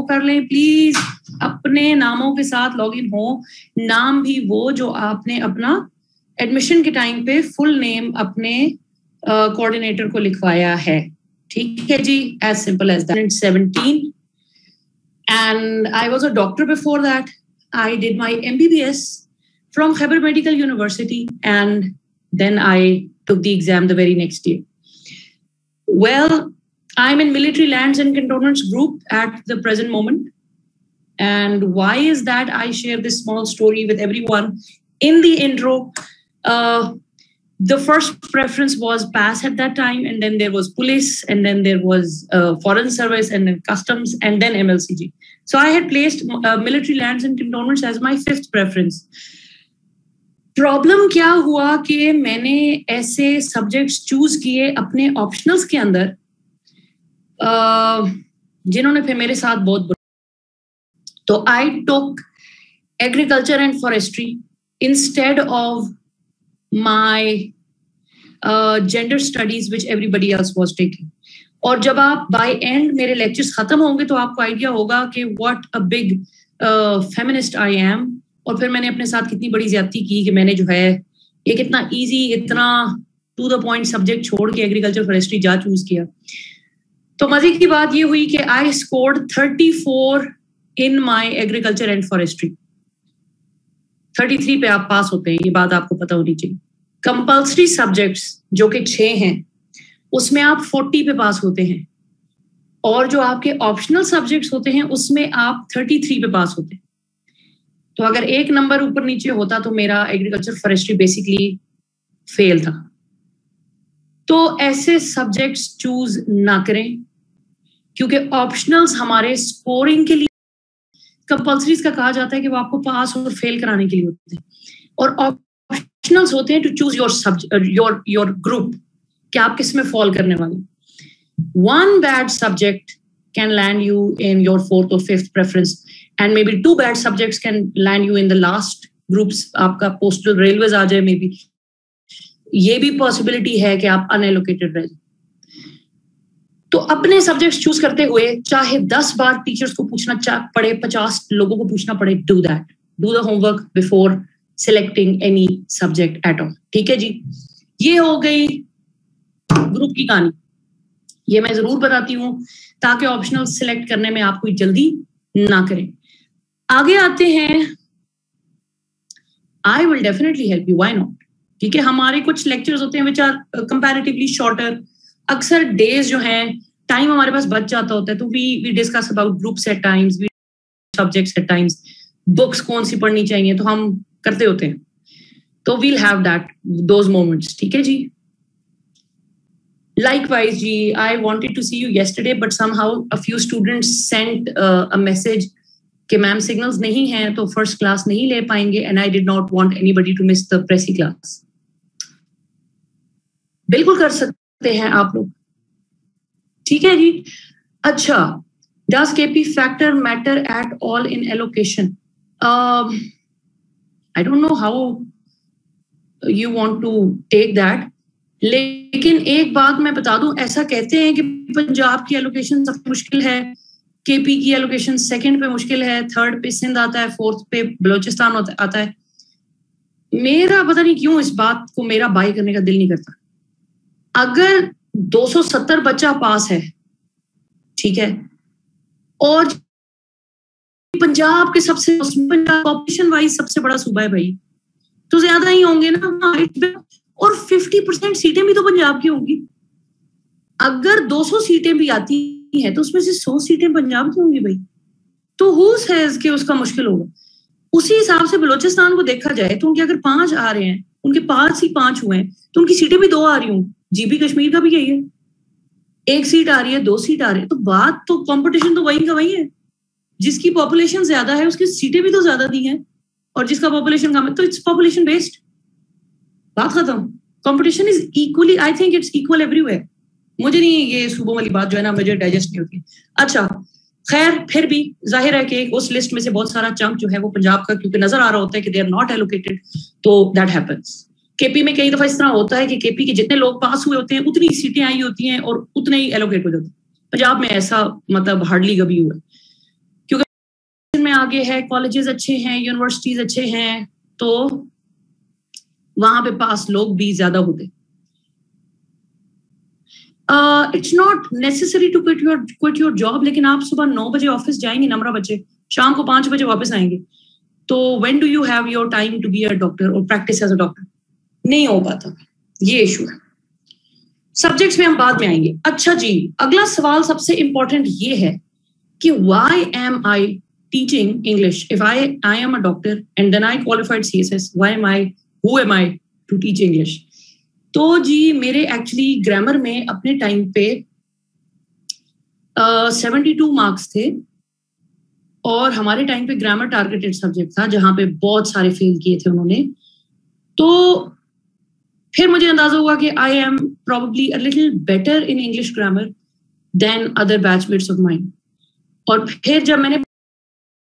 कर लें प्लीज, अपने नामों के साथ लॉगिन हो, नाम भी वो जो आपने अपना एडमिशन के टाइम पे फुल नेम अपने कोऑर्डिनेटर को लिखवाया है, ठीक है जी, as simple as that. 17 and I was a doctor before that. I did my MBBS from Khyber Medical University and then I took the exam the very next year. Well, I'm in Military Lands and Cantonments group at the present moment. And why is that I share this small story with everyone? In the intro, the first preference was PAS at that time, and then there was police, and then there was foreign service, and then customs, and then MLCG. So I had placed military lands and cantonments as my 5th preference. Problem क्या हुआ कि मैंने ऐसे subjects choose किए अपने optionals के अंदर जिन्होंने फिर मेरे साथ बहुत बुरा. तो I took agriculture and forestry instead of my gender studies which everybody else was taking. और जब आप by end मेरे lectures खत्म होंगे तो आपको आइडिया होगा कि what a big feminist I am. और फिर मैंने अपने साथ कितनी बड़ी ज्यादती की कि मैंने जो है ये कितना easy, इतना to the point सब्जेक्ट छोड़ के एग्रीकल्चर फॉरेस्ट्री जा चूज किया. तो मजे की बात ये हुई कि I scored 34 in my agriculture and forestry. 33 पे आप पास होते हैं, ये बात आपको पता होनी चाहिए. कंपल्सरी सब्जेक्ट्स जो कि 6 हैं उसमें आप 40 पे पास होते हैं, और जो आपके ऑप्शनल सब्जेक्ट्स होते हैं उसमें आप 33 पे पास होते हैं. तो अगर एक नंबर ऊपर नीचे होता तो मेरा एग्रीकल्चर फॉरेस्ट्री बेसिकली फेल था. तो ऐसे सब्जेक्ट्स चूज ना करें, क्योंकि ऑप्शनल्स हमारे स्कोरिंग के लिए, कंपल्सरीज का कहा जाता है कि वो आपको पास और फेल कराने के लिए होते हैं, और ऑप्शनल्स होते हैं टू चूज योर ग्रुप कि आप किस में फॉल करने वाले. One bad subject can land you in your 4th और 5th preference, and may be 2 bad subjects can land you in the last groups. आपका पोस्टल रेलवेज आ जाए, मे बी ये भी पॉसिबिलिटी है कि आप अनएलोकेटेड रह जाए. तो अपने सब्जेक्ट्स चूज करते हुए चाहे 10 बार टीचर्स को पूछना पड़े, 50 लोगों को पूछना पड़े, do that, do the homework before selecting any subject at all. ठीक है जी, ये हो गई ग्रुप की कहानी. ये मैं जरूर बताती हूँ ताकि ऑप्शनल सिलेक्ट करने में आप कोई जल्दी ना करें. आगे आते हैं. I will definitely help you, why not. ठीक है, हमारे कुछ लेक्चर्स होते हैं विच आर कंपैरेटिवली शॉर्टर. अक्सर डेज जो हैं टाइम हमारे पास बच जाता होता है, तो we discuss about groups at times, we subjects at times, books कौन सी पढ़नी चाहिए तो हम करते होते हैं. तो we'll have that those moments. ठीक है जी. Likewise जी, I wanted to see you yesterday but somehow a few students sent a message कि मैम सिग्नल्स नहीं हैं तो फर्स्ट क्लास नहीं ले पाएंगे, and I did not want anybody to miss the Pressy class. बिल्कुल कर सकते हैं आप लोग. ठीक है जी. अच्छा, does KP factor matter at all in allocation? I don't know how you want to take that. लेकिन एक बात मैं बता दूं, ऐसा कहते हैं कि पंजाब की एलोकेशन सबसे मुश्किल है, केपी की एलोकेशन 2nd पे मुश्किल है, 3rd पे सिंध आता है, 4th पे बलोचिस्तान आता है. मेरा पता नहीं क्यों इस बात को मेरा बाई करने का दिल नहीं करता. अगर 270 बच्चा पास है, ठीक है, और पंजाब के पॉपुलेशन वाइज सबसे बड़ा सूबा है भाई, तो ज्यादा ही होंगे ना, और 50% सीटें भी तो पंजाब की होंगी. अगर 200 सीटें भी आती हैं तो उसमें से 100 सीटें पंजाब की होंगी भाई. तो हु सेज कि उसका मुश्किल होगा. उसी हिसाब से बलोचिस्तान को देखा जाए तो उनके अगर 5 आ रहे हैं, उनके 5 ही 5 हुए हैं, तो उनकी सीटें भी 2 आ रही होंगी. जीबी कश्मीर का भी यही है, 1 सीट आ रही है, 2 सीट आ रही है. तो बात तो कंपटीशन तो वही का वही है. जिसकी पॉपुलेशन ज्यादा है उसकी सीटें भी तो ज्यादा दी हैं, और जिसका पॉपुलेशन कम है तो इट्स पॉपुलेशन बेस्ड. बात खत्म. Competition is equally, I think it's equal everywhere. मुझे नहीं ये सूबों वाली बात जो है ना मुझे डाइजेस्ट नहीं होती. अच्छा खैर, फिर भी जाहिर है कि उस लिस्ट में से बहुत सारा चंक जो है वो पंजाब का, क्योंकि नजर आ रहा होता है कि दे आर नॉट एलोकेटेड, तो दैट हैपेंस. केपी में कई दफा इस तरह होता है कि केपी के जितने लोग पास हुए होते हैं उतनी सीटें आई होती हैं और उतने ही एलोकेट हो जाते हैं. पंजाब में ऐसा मतलब हार्डली कभी हुआ. में आगे है, कॉलेजेस अच्छे हैं, यूनिवर्सिटीज अच्छे हैं, तो वहां पे पास लोग भी ज्यादा होते। It's not necessary to quit your job, लेकिन आप सुबह 9 बजे ऑफिस जाएंगे नमरा बच्चे, शाम को 5 बजे वापस आएंगे, तो when do you have your time to be a doctor और प्रैक्टिस एज अ डॉक्टर? नहीं हो पाता, ये इशू है। सब्जेक्ट्स में हम बाद में आएंगे। अच्छा जी, अगला सवाल सबसे इंपॉर्टेंट ये है कि why am I teaching English if I am a doctor and then I qualified CSS, why am I, who am I to teach English? तो जी मेरे एक्चुअली ग्रामर में अपने टाइम पे 72 मार्क्स थे, और हमारे टाइम पे ग्रामर टारगेटेड सब्जेक्ट था जहां पे बहुत सारे फेल किए थे उन्होंने। तो फिर मुझे अंदाजा हुआ कि I am probably a little better in English grammar than other batchmates of mine. और फिर जब मैंने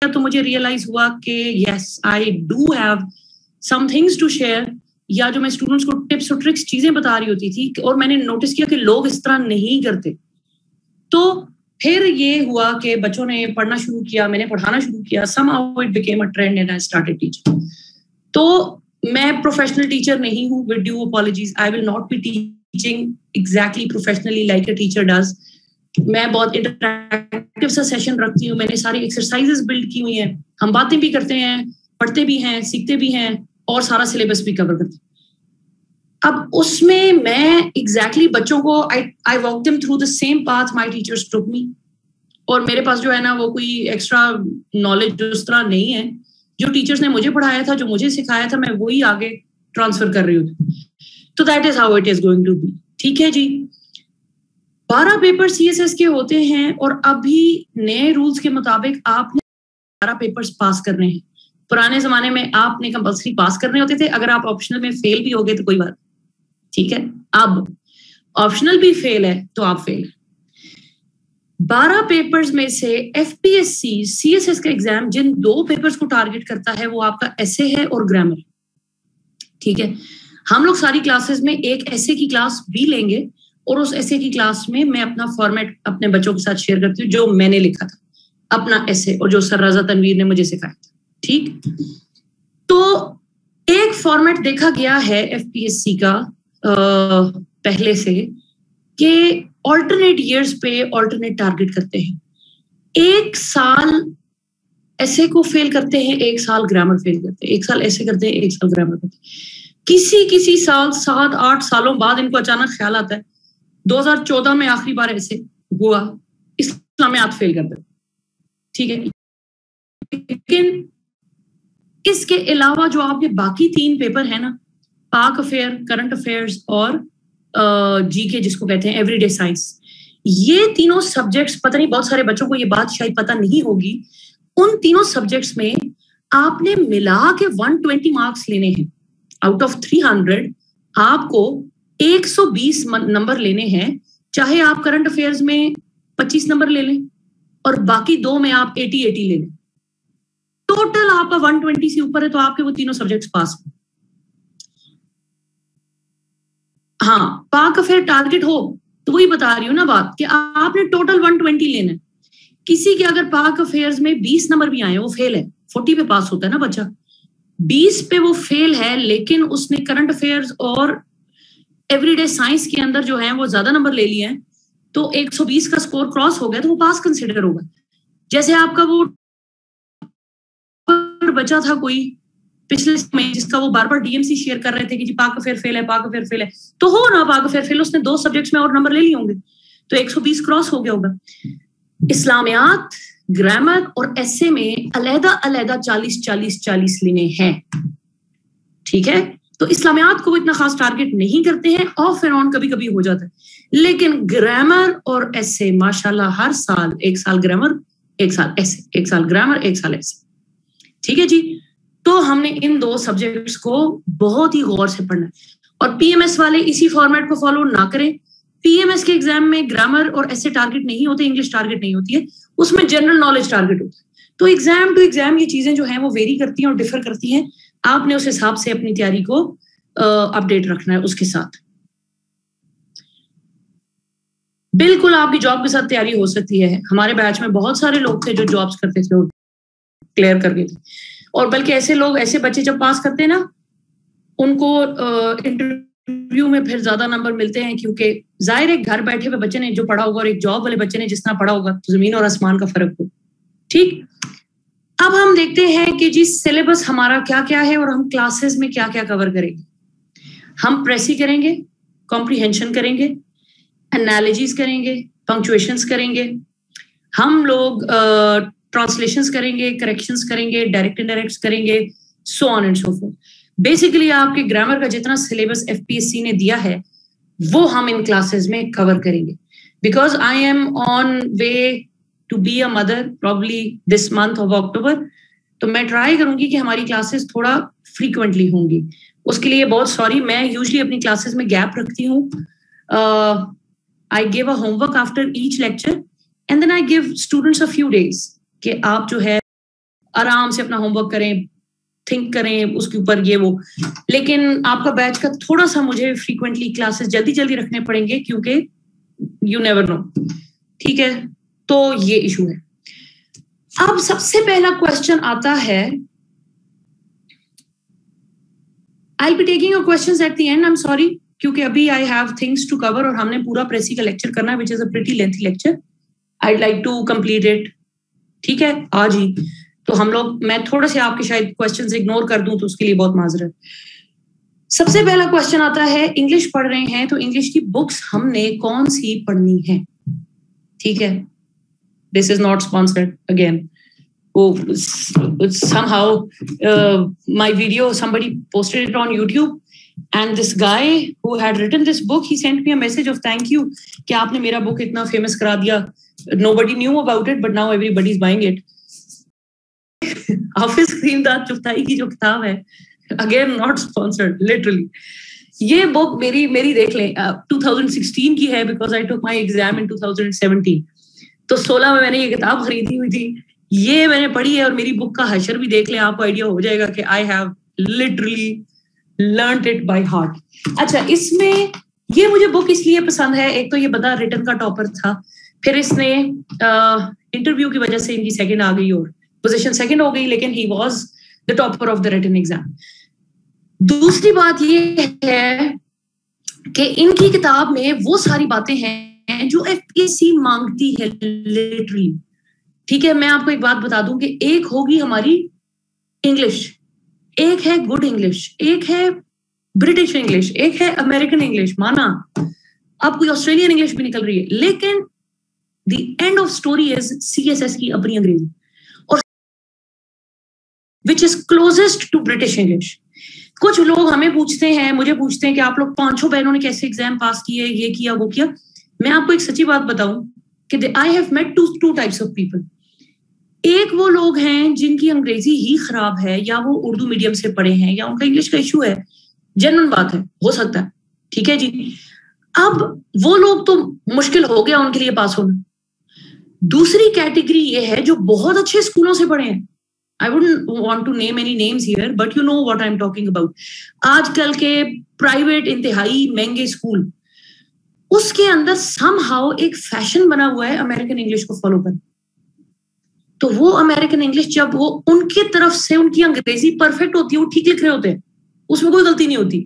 तो मुझे रियलाइज हुआ कि yes I do have some things to share, या जो मैं स्टूडेंट्स को टिप्स और ट्रिक्स चीजें बता रही होती थी, और मैंने नोटिस किया कि लोग इस तरह नहीं करते। तो फिर ये हुआ कि बच्चों ने पढ़ना शुरू किया, मैंने पढ़ाना शुरू किया, somehow it became a trend and I started teaching। तो मैं प्रोफेशनल टीचर नहीं हूँ, with due apologies, I will not be teaching exactly professionally like a teacher does। मैं बहुत इंटरैक्टिव सा सेशन रखती हूँ, मैंने सारी एक्सरसाइजेस बिल्ड की हुई हैं, हम बातें भी करते हैं, पढ़ते भी हैं, सीखते भी हैं, और सारा सिलेबस भी कवर करते हैं। अब उसमें मैं एग्जैक्टली बच्चों को I walk them through the same path my teachers took me, और मेरे पास जो है ना वो कोई एक्स्ट्रा नॉलेज उस तरह नहीं है। जो टीचर्स ने मुझे पढ़ाया था, जो मुझे सिखाया था, मैं वही आगे ट्रांसफर कर रही हूँ। तो that is how it is going to be. ठीक है जी, 12 पेपर सीएसएस के होते हैं, और अभी नए रूल्स के मुताबिक आपने 12 पेपर्स पास करने हैं। पुराने जमाने में आपने कंपल्सरी पास करने होते थे, अगर आप ऑप्शनल में फेल भी हो गए तो कोई बात, ठीक है। अब ऑप्शनल भी फेल है तो आप फेल। 12 पेपर्स में से एफपीएससी सीएसएस का एग्जाम जिन 2 पेपर्स को टारगेट करता है वो आपका एसे है और ग्रामर, ठीक है। हम लोग सारी क्लासेस में एक एसे की क्लास भी लेंगे, और उस एसे की क्लास में मैं अपना फॉर्मेट अपने बच्चों के साथ शेयर करती हूँ, जो मैंने लिखा था अपना एसे, और जो सर रजा तनवीर ने मुझे सिखाया था। ठीक, तो एक फॉर्मेट देखा गया है एफपीएससी का पहले से कि ऑल्टरनेट ईयर्स पे ऑल्टरनेट टारगेट करते हैं। एक साल ऐसे को फेल करते हैं, एक साल ग्रामर फेल करते हैं, एक साल ऐसे करते हैं, एक साल ग्रामर करते हैं। किसी साल 7-8 सालों बाद इनको अचानक ख्याल आता है 2014 में आखिरी बार ऐसे हुआ, इस्लामियात फेल कर दे, ठीक है। लेकिन इसके अलावा जो आपके बाकी 3 पेपर है ना, पाक अफेयर, करंट अफेयर्स और जीके जिसको कहते हैं एवरीडे साइंस, ये तीनों सब्जेक्ट्स, पता नहीं बहुत सारे बच्चों को ये बात शायद पता नहीं होगी, उन तीनों सब्जेक्ट्स में आपने मिला के 120 मार्क्स लेने हैं। आउट ऑफ 300 आपको 120 नंबर लेने हैं, चाहे आप करंट अफेयर्स में 25 नंबर ले लें और बाकी 2 में आप 80 ले लें। टोटल आपका 120 से ऊपर है, तो आपके वो तीनों सब्जेक्ट्स पास हैं। हाँ, पाक अफेयर टारगेट हो तो वही बता रही हूँ ना बात, कि आपने टोटल 120 लेना है। किसी के अगर पाक अफेयर्स में 20 नंबर भी आए, वो फेल है। 40 पे पास होता है ना बच्चा, 20 पे वो फेल है, लेकिन उसने करंट अफेयर्स और एवरीडे साइंस के अंदर जो है वो ज्यादा नंबर ले लिए हैं, तो 120 का स्कोर क्रॉस हो गया तो वो पास कंसिडर होगा। जैसे आपका वो बचा था कोई पिछले में, जिसका वो बार बार डीएमसी शेयर कर रहे थे कि जी पाक अफेयर फेल है, पाक अफेयर फेल है, तो हो ना पाक अफेयर फेल, उसने 2 सब्जेक्ट्स में और नंबर ले लिए होंगे, तो 120 क्रॉस हो गया होगा। इस्लामियात, ग्रामर और एसे में अलहदा अलहदा 40 लेने हैं, ठीक है। तो इस्लामियात को वो इतना खास टारगेट नहीं करते हैं, ऑफ एंड ऑन कभी कभी हो जाता है, लेकिन ग्रामर और एसे माशाल्लाह हर साल, 1 साल ग्रामर, 1 साल एसे, 1 साल ग्रामर, 1 साल एसे, ठीक है जी। तो हमने इन 2 सब्जेक्ट्स को बहुत ही गौर से पढ़ना है, और पीएमएस वाले इसी फॉर्मेट को फॉलो ना करें। पीएमएस के एग्जाम में ग्रामर और ऐसे टारगेट नहीं होते, इंग्लिश टारगेट नहीं होती है, उसमें जनरल नॉलेज टारगेट होता है। तो एग्जाम टू एग्जाम ये चीजें जो हैं वो वेरी करती हैं और डिफर करती हैं। आपने उस हिसाब से अपनी तैयारी को अपडेट रखना है उसके साथ। बिल्कुल आपकी जॉब के साथ तैयारी हो सकती है। हमारे बैच में बहुत सारे लोग थे जो जॉब्स करते थे, क्लियर कर गए थे। और बल्कि ऐसे लोग, ऐसे बच्चे जब पास करते हैं ना, उनको इंटरव्यू में फिर ज्यादा नंबर मिलते हैं, क्योंकि जाहिर है घर बैठे हुए बच्चे ने जो पढ़ा होगा और एक जॉब वाले बच्चे ने जितना पढ़ा होगा, तो जमीन और आसमान का फर्क हो। ठीक, अब हम देखते हैं कि जी सिलेबस हमारा क्या क्या है और हम क्लासेस में क्या क्या कवर करेंगे। हम प्रेसी करेंगे, कॉम्प्रिहेंशन करेंगे, एनालॉजीज करेंगे, पंक्चुएशंस करेंगे, हम लोग ट्रांसलेशंस करेंगे, करेक्शंस करेंगे, डायरेक्ट इनडायरेक्ट्स करेंगे, so on and so forth. Basically आपके ग्रामर का जितना सिलेबस एफपीएससी ने दिया है वो हम इन क्लासेस में कवर करेंगे। Because I am on way to be a mother probably this month of October, तो मैं ट्राई करूंगी कि हमारी क्लासेस थोड़ा फ्रीक्वेंटली होंगी। उसके लिए बहुत सॉरी, मैं यूजुअली अपनी क्लासेस में गैप रखती हूँ। I give a homework after each lecture and then I give students a few days कि आप जो है आराम से अपना होमवर्क करें, थिंक करें उसके ऊपर, ये वो। लेकिन आपका बैच का थोड़ा सा मुझे फ्रीक्वेंटली क्लासेस जल्दी जल्दी रखने पड़ेंगे, क्योंकि यू नेवर नो। ठीक है, तो ये इशू है। अब सबसे पहला क्वेश्चन आता है, I will be taking your questions at the end, I am sorry, क्योंकि अभी I have things to cover और हमने पूरा प्रेसी का लेक्चर करना है, which is a pretty lengthy lecture. I like to complete it. ठीक है, आज ही तो हम लोग, मैं थोड़े से आपके शायद क्वेश्चंस इग्नोर कर दूं, तो उसके लिए बहुत माजरत। सबसे पहला क्वेश्चन आता है, इंग्लिश पढ़ रहे हैं तो इंग्लिश की बुक्स हमने कौन सी पढ़नी है? ठीक है, this is not sponsored again. somehow my video, somebody posted it on YouTube, and this guy who had written this book, he sent me a message of thank you कि आपने मेरा book इतना famous करा दिया। Nobody knew about it, but now everybody is buying it. हाफिज करीमदाद चुगताई की जो किताब है, अगेन नॉट स्पॉन्सर्ड, लिटरली ये बुक मेरी देख लें 2016 की है, because I took my exam in 2017। तो 16 में मैंने ये किताब खरीदी हुई थी, ये मैंने पढ़ी है, और मेरी बुक का हशर भी देख लें, आपको आइडिया हो जाएगा कि I have literally learned it by heart. अच्छा, इसमें ये मुझे बुक इसलिए पसंद है, एक तो ये बंदा रिटन का टॉपर था, फिर इसने इंटरव्यू की वजह से इनकी सेकंड आ गई और पोजीशन सेकंड हो गई, लेकिन he was the topper of the written exam. दूसरी बात ये है कि इनकी किताब में वो सारी बातें हैं जो एफपीएससी मांगती है लिटरली। ठीक है, मैं आपको एक बात बता दूं कि एक होगी हमारी इंग्लिश, एक है गुड इंग्लिश, एक है ब्रिटिश इंग्लिश, एक है अमेरिकन इंग्लिश, माना अब कोई ऑस्ट्रेलियन इंग्लिश भी निकल रही है, लेकिन the end of story is CSS की अपनी अंग्रेजी, और which is closest to British English. कुछ लोग हमें पूछते हैं, मुझे पूछते हैं कि आप लोग पांचों बहनों ने कैसे एग्जाम पास किए, ये किया वो किया। मैं आपको एक सच्ची बात बताऊं कि I have met two types of people. एक वो लोग हैं जिनकी अंग्रेजी ही खराब है, या वो उर्दू मीडियम से पढ़े हैं, या उनका इंग्लिश का इशू है, जेन्युइन बात है, हो सकता है, ठीक है जी। अब वो लोग तो मुश्किल हो गया उनके लिए पास होना। दूसरी कैटेगरी ये है जो बहुत अच्छे स्कूलों से पढ़े हैं, I wouldn't want to name any names here, but you know what I'm talking about. आजकल के प्राइवेट इंतहाई महंगे स्कूल, उसके अंदर somehow एक फैशन बना हुआ है अमेरिकन इंग्लिश को फॉलो कर। तो वो अमेरिकन इंग्लिश, जब वो उनकी तरफ से उनकी अंग्रेजी परफेक्ट होती है, वो ठीक लिख रहे होते हैं, उसमें कोई गलती नहीं होती,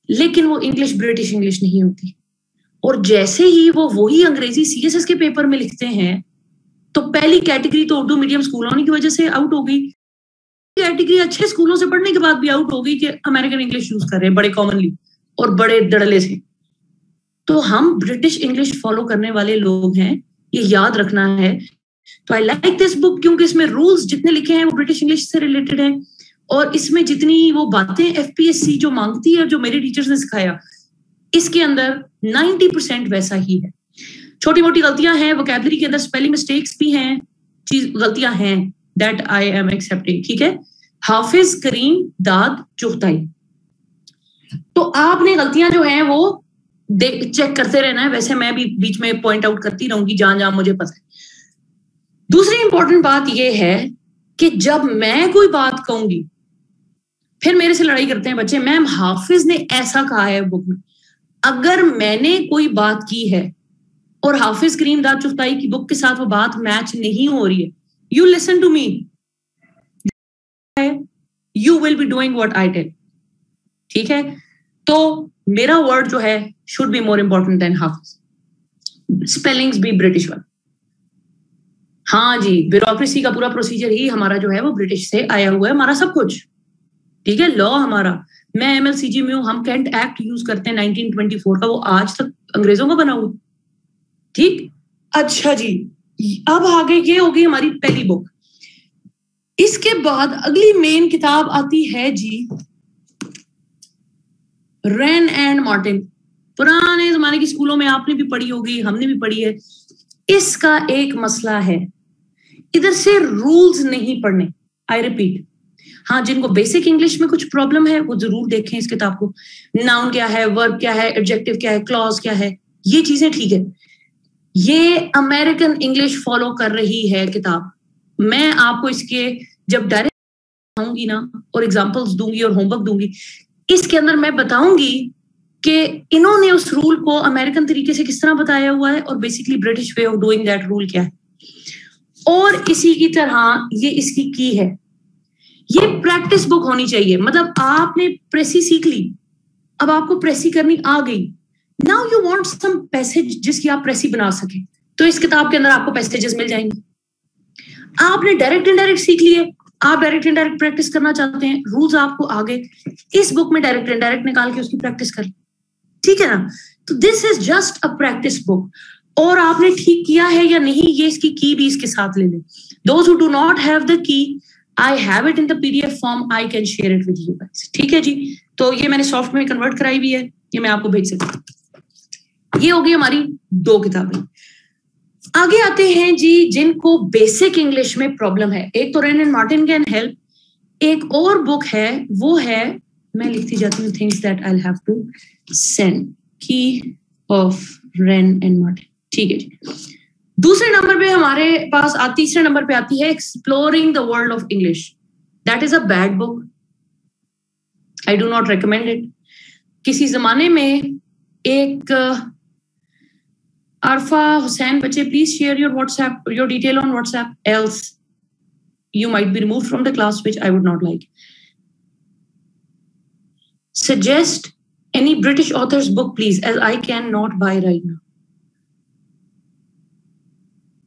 लेकिन वो इंग्लिश ब्रिटिश इंग्लिश नहीं होती। और जैसे ही वो वही अंग्रेजी सीएसएस के पेपर में लिखते हैं, तो पहली कैटेगरी तो उर्दू मीडियम स्कूल होने की वजह से आउट हो गई, कैटेगरी अच्छे स्कूलों से पढ़ने के बाद भी आउट हो गई कि अमेरिकन इंग्लिश यूज कर रहे हैं बड़े कॉमनली और बड़े डड़ले से। तो हम ब्रिटिश इंग्लिश फॉलो करने वाले लोग हैं, ये याद रखना है। तो आई लाइक दिस बुक क्योंकि इसमें रूल्स जितने लिखे हैं वो ब्रिटिश इंग्लिश से रिलेटेड हैं, और इसमें जितनी वो बातें एफपीएससी जो मांगती है, जो मेरे टीचर्स ने सिखाया, इसके अंदर 90% वैसा ही है। छोटी मोटी गलतियां हैं, वोकैबुलरी के अंदर स्पेलिंग मिस्टेक्स भी हैं, गलतियां हैं, दैट आई एम एक्सेप्टिंग, ठीक है। हाफिज करीम दाद चुगताई, तो आपने गलतियां जो हैं वो चेक करते रहना है, वैसे मैं भी बीच में पॉइंट आउट करती रहूंगी जहां जहां मुझे पता है। दूसरी इंपॉर्टेंट बात यह है कि जब मैं कोई बात कहूंगी, फिर मेरे से लड़ाई करते हैं बच्चे, मैम हाफिज ने ऐसा कहा है बुक में। अगर मैंने कोई बात की है और हाफिज करीम दाद चुगताई की बुक के साथ वो बात मैच नहीं हो रही है, you listen to me, you will be doing what I tell. ठीक है, तो मेरा वर्ड जो है should be more important than Hafiz. Spellings भी ब्रिटिश वाला. हाँ जी, ब्यूरोक्रेसी का पूरा प्रोसीजर ही हमारा जो है वो ब्रिटिश से आया हुआ है, हमारा सब कुछ. ठीक है, लॉ हमारा, मैं MLCG में हूँ, हम कैंट एक्ट यूज करते हैं 1924 का, वो आज तक अंग्रेजों का बना हुआ. ठीक, अच्छा जी, अब आगे ये होगी हमारी पहली बुक. इसके बाद अगली मेन किताब आती है जी रेन एंड मार्टिन. पुराने जमाने की स्कूलों में आपने भी पढ़ी होगी, हमने भी पढ़ी है. इसका एक मसला है, इधर से रूल्स नहीं पढ़ने. आई रिपीट, हाँ, जिनको बेसिक इंग्लिश में कुछ प्रॉब्लम है वो जरूर देखें इस किताब को. नाउन क्या है, वर्ब क्या है, एडजेक्टिव क्या है, क्लॉज क्या है, ये चीजें ठीक है. ये अमेरिकन इंग्लिश फॉलो कर रही है किताब. मैं आपको इसके जब डायरेक्ट आऊंगी ना और एग्जांपल्स दूंगी और होमवर्क दूंगी, इसके अंदर मैं बताऊंगी कि इन्होंने उस रूल को अमेरिकन तरीके से किस तरह बताया हुआ है और basically British way of doing that rule क्या है. और इसी की तरह ये इसकी की है. ये प्रैक्टिस बुक होनी चाहिए. मतलब आपने प्रेसी सीख ली, अब आपको प्रेसी करनी आ गई. Now you want some passage जिसकी आप प्रेसी बना सके, तो इस किताब के अंदर आपको पैसेजेस मिल जाएंगे. आपने डायरेक्ट इनडायरेक्ट सीख लिए, आप डायरेक्ट इनडायरेक्ट प्रैक्टिस करना चाहते हैं, रूल्स आपको आ गए, इस बुक में डायरेक्ट इनडायरेक्ट निकाल के उसकी प्रैक्टिस कर. ठीक है ना, तो this is just a practice book. और आपने ठीक किया है या नहीं, ये इसकी की भी इसके साथ ले लें. Those who do not have the की, I have it in the PDF form, I can share it with you guys. ठीक है जी, तो ये मैंने सॉफ्ट में कन्वर्ट कराई भी है, ये मैं आपको भेज सकती हूँ. ये होगी हमारी 2 किताबें. आगे आते हैं जी जिनको बेसिक इंग्लिश में प्रॉब्लम है. एक तो rain and Martin can help, एक और बुक है वो है, मैं लिखती जाती हूँ things that I have to send, key of Wren and Martin. ठीक है जी. दूसरे नंबर पे हमारे पास तीसरे नंबर पे आती है exploring the world of English. That is a bad book, I do not recommend it. किसी जमाने में एक Arfa Hussain, बच्चे please share your WhatsApp, your detail on WhatsApp, else you might be removed from the class, which I would not like. Suggest any British author's book, please, as I cannot buy right now.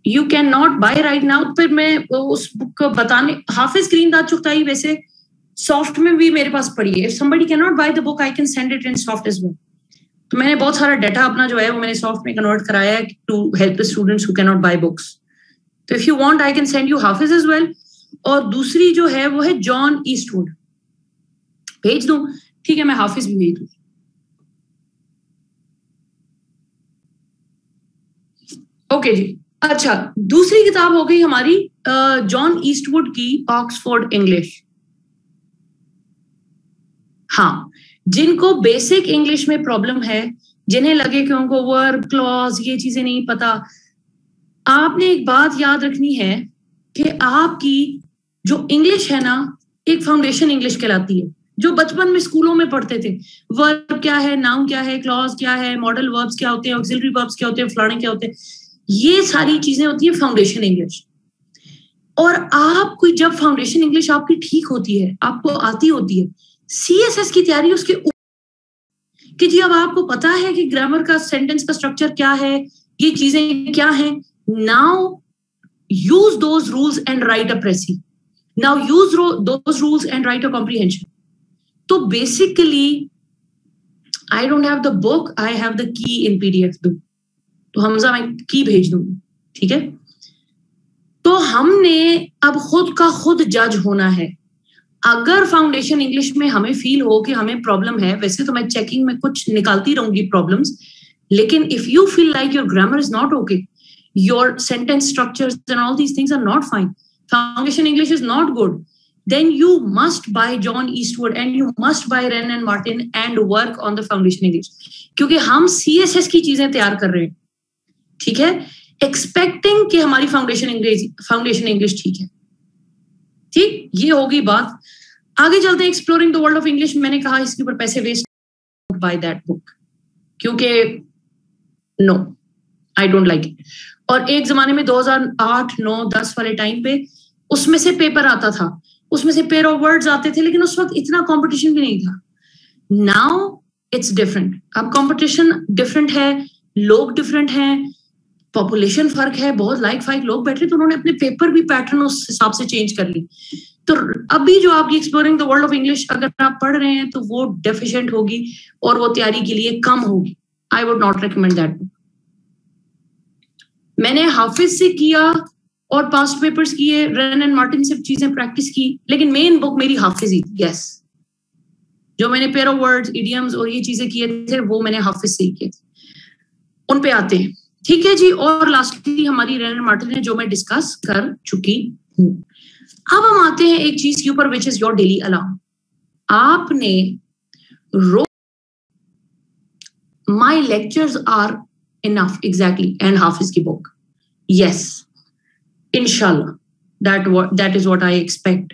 You cannot buy right now. फिर मैं उस book को बताने, हाफिज ग्रीनदाद चुगताई वैसे soft में भी मेरे पास पड़ी है. If somebody cannot buy the book, I can send it in soft as well. तो मैंने बहुत सारा डाटा अपना जो है वो मैंने सॉफ्ट में कन्वर्ट कराया है to help the students who can not buy books. तो if you want I can send you Hafiz as well. और दूसरी जो है वो है जॉन ईस्टवुड. भेज दूं? ठीक है, मैं हाफिज भी भेज दूं. ओके जी. अच्छा, दूसरी किताब हो गई हमारी जॉन ईस्टवुड की ऑक्सफोर्ड इंग्लिश. हाँ, जिनको बेसिक इंग्लिश में प्रॉब्लम है, जिन्हें लगे कि उनको वर्ब, क्लॉज, ये चीजें नहीं पता, आपने एक बात याद रखनी है कि आपकी जो इंग्लिश है ना, एक फाउंडेशन इंग्लिश कहलाती है, जो बचपन में स्कूलों में पढ़ते थे. वर्ब क्या है, नाउन क्या है, क्लॉज क्या है, मॉडल वर्ब्स क्या होते हैं, ऑक्सिलरी वर्ब्स क्या होते हैं, फलाने क्या होते हैं, ये सारी चीजें होती है फाउंडेशन इंग्लिश. और आपको जब फाउंडेशन इंग्लिश आपकी ठीक होती है, आपको आती होती है, CSS की तैयारी उसके कि जी अब आपको पता है कि ग्रामर का, सेंटेंस का स्ट्रक्चर क्या है, ये चीजें क्या हैं. Now use those rules and write a precis. Now use those rules and write a comprehension. तो basically I don't have the book, I have the key in PDF. तो हमजा मैं की भेज दूंगी. ठीक है, तो हमने अब खुद का खुद जज होना है. अगर फाउंडेशन इंग्लिश में हमें फील हो कि हमें प्रॉब्लम है, वैसे तो मैं चेकिंग में कुछ निकालती रहूंगी प्रॉब्लम्स, लेकिन if you feel like your grammar is not okay, your sentence structures and all these things are not fine, foundation English is not good, then you must buy John Eastwood and you must buy Wren and Martin and work on the foundation English. क्योंकि हम CSS की चीजें तैयार कर रहे हैं. ठीक है, एक्सपेक्टिंग कि हमारी फाउंडेशन इंग्लिश ठीक है. ठीक, ये होगी बात. आगे चलते हैं. Exploring the world of English, मैंने कहा इसके ऊपर पैसे वेस्ट, बाय दैट बुक, क्योंकि no, I don't like it. और एक जमाने में 2008, 9, 10 वाले टाइम पे उसमें से पेपर आता था उसमें से पेयर ऑफ वर्ड्स आते थे, लेकिन उस वक्त इतना कंपटीशन भी नहीं था. Now it's different. अब कंपटीशन डिफरेंट है, लोग डिफरेंट हैं, पॉपुलेशन फर्क है, बहुत लाइक फाइक लोग बैठे, तो उन्होंने अपने पेपर भी पैटर्न उस हिसाब से चेंज कर ली. तो अभी जो आपकी exploring the world of English अगर आप पढ़ रहे हैं तो वो डेफिशिएंट होगी और वो तैयारी के लिए कम होगी. I would not recommend that. मैंने हाफिज से किया और पास्ट पेपर्स किए, रन एंड मार्टिन से चीजें प्रैक्टिस की, लेकिन मेन बुक मेरी हाफिज ही. यस, जो मैंने पेयर ऑफ वर्ड्स, इडियम्स और ये चीजें किए थे वो मैंने हाफिज से ही किए थे. उन पे आते हैं. ठीक है जी. और लास्टली हमारी रन एंड मार्टिन है जो मैं डिस्कस कर चुकी हूँ. अब हम आते हैं एक चीज के ऊपर, which is your daily alarm. आपने my lectures are enough exactly and Hafiz की बुक. यस, इंशाल्लाह that is what I expect.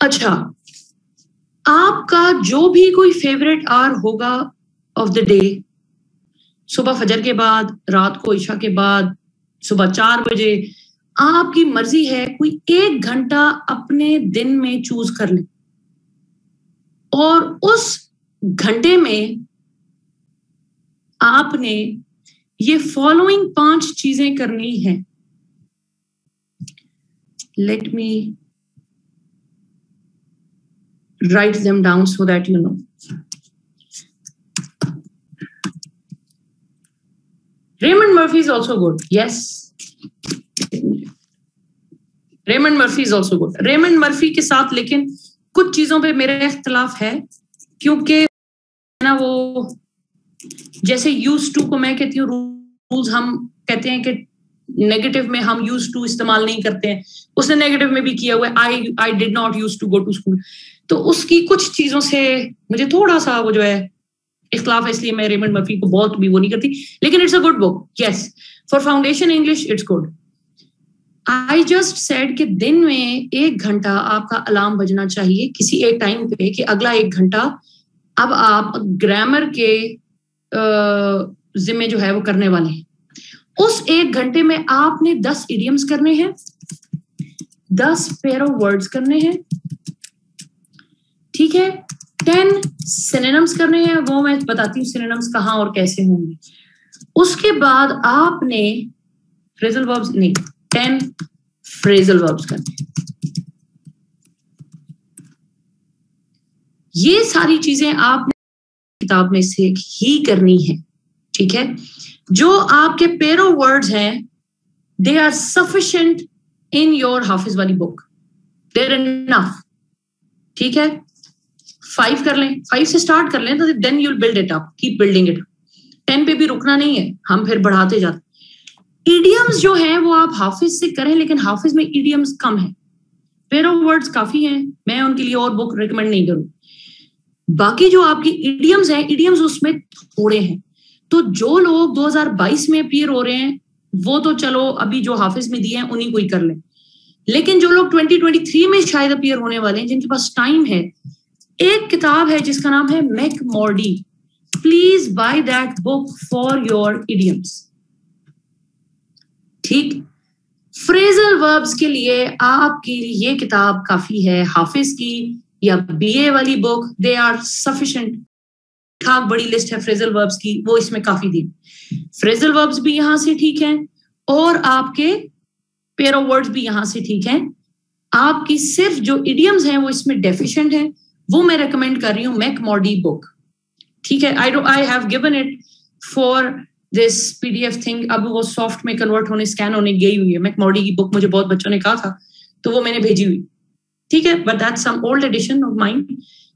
अच्छा, आपका जो भी कोई फेवरेट आवर होगा ऑफ द डे, सुबह फजर के बाद, रात को ईशा के बाद, सुबह 4 बजे, आपकी मर्जी है, कोई 1 घंटा अपने दिन में चूज कर ले और उस घंटे में आपने ये फॉलोइंग 5 चीजें करनी है. Let me write them down so that you know. Raymond Murphy is also good. Yes. Raymond Murphy is also good. Raymond Murphy के साथ लेकिन कुछ चीजों पे मेरा इख्तिलाफ है, क्योंकि ना वो जैसे यूज टू को मैं कहती हूँ रूल्स, हम कहते हैं कि नेगेटिव में हम यूज टू इस्तेमाल नहीं करते हैं, उसने नेगेटिव में भी किया हुआ है, I did not use to go to school. तो उसकी कुछ चीजों से मुझे थोड़ा सा वो जो है इख्तिलाफ है, इसलिए मैं रेमंड मर्फी को बहुत भी वो नहीं करती, लेकिन it's a good book. Yes, for foundation English it's good. I just said कि दिन में 1 घंटा आपका अलार्म बजना चाहिए किसी एक टाइम पे, कि अगला 1 घंटा अब आप ग्रामर के जिम्मे जो है वो करने वाले हैं. उस 1 घंटे में आपने 10 इडियम्स करने हैं, 10 पेयर ऑफ वर्ड्स करने हैं, ठीक है, 10 सिनोनिम्स करने हैं, वो मैं बताती हूँ सिनोनिम्स कहाँ और कैसे होंगे. उसके बाद आपने फ्रेजल वर्ब्स नहीं, 10 फ्रेजल वर्ब्स करने हैं. ये सारी चीजें आपने किताब में से ही करनी है. ठीक है, जो आपके पेयर ऑफ वर्ड्स हैं they are sufficient in your Hafiz वाली बुक, देयर इनफ. ठीक है, 5 कर लें, 5 से स्टार्ट कर लें, तो then you will build it up, keep building it. 10 पे भी रुकना नहीं है, हम फिर बढ़ाते जाते. इडियम्स जो हैं वो आप हाफिज से करें, लेकिन हाफिज में इडियम्स कम है, पेयर ऑफ वर्ड्स काफी हैं, मैं उनके लिए और बुक रिकमेंड नहीं करूँ. बाकी जो आपकी इडियम्स हैं, इडियम्स उसमें थोड़े हैं. तो जो लोग 2022 में अपीयर हो रहे हैं वो तो चलो अभी जो हाफिज में दिए हैं उन्हीं को ही कर लें, लेकिन जो लोग 2023 में शायद अपीयर होने वाले हैं, जिनके पास टाइम है, एक किताब है जिसका नाम है McMordie. Please buy that book for your idioms. ठीक, फ्रेजल वर्ब्स के लिए आपकी ये किताब काफी है, हाफिज की या बीए वाली बुक, दे आर सफिशिएंट. खाक बड़ी लिस्ट है फ्रेजल वर्ब्स की, वो इसमें काफी दी. फ्रेजल वर्ब्स भी यहां से ठीक है और आपके पेयर ऑफ वर्ड्स भी यहां से ठीक है. आपकी सिर्फ जो इडियम्स हैं वो इसमें डेफिशिएंट है, वो मैं रेकमेंड कर रही हूँ मैकमॉर्डी बुक. ठीक है, I have given it for this PDF thing. अब वो सॉफ्ट में कन्वर्ट होने, स्कैन होने गई हुई है. मैकमॉर्डी की बुक मुझे बहुत बच्चों ने कहा था तो वो मैंने भेजी हुई. ठीक है, but that's some old edition of mine.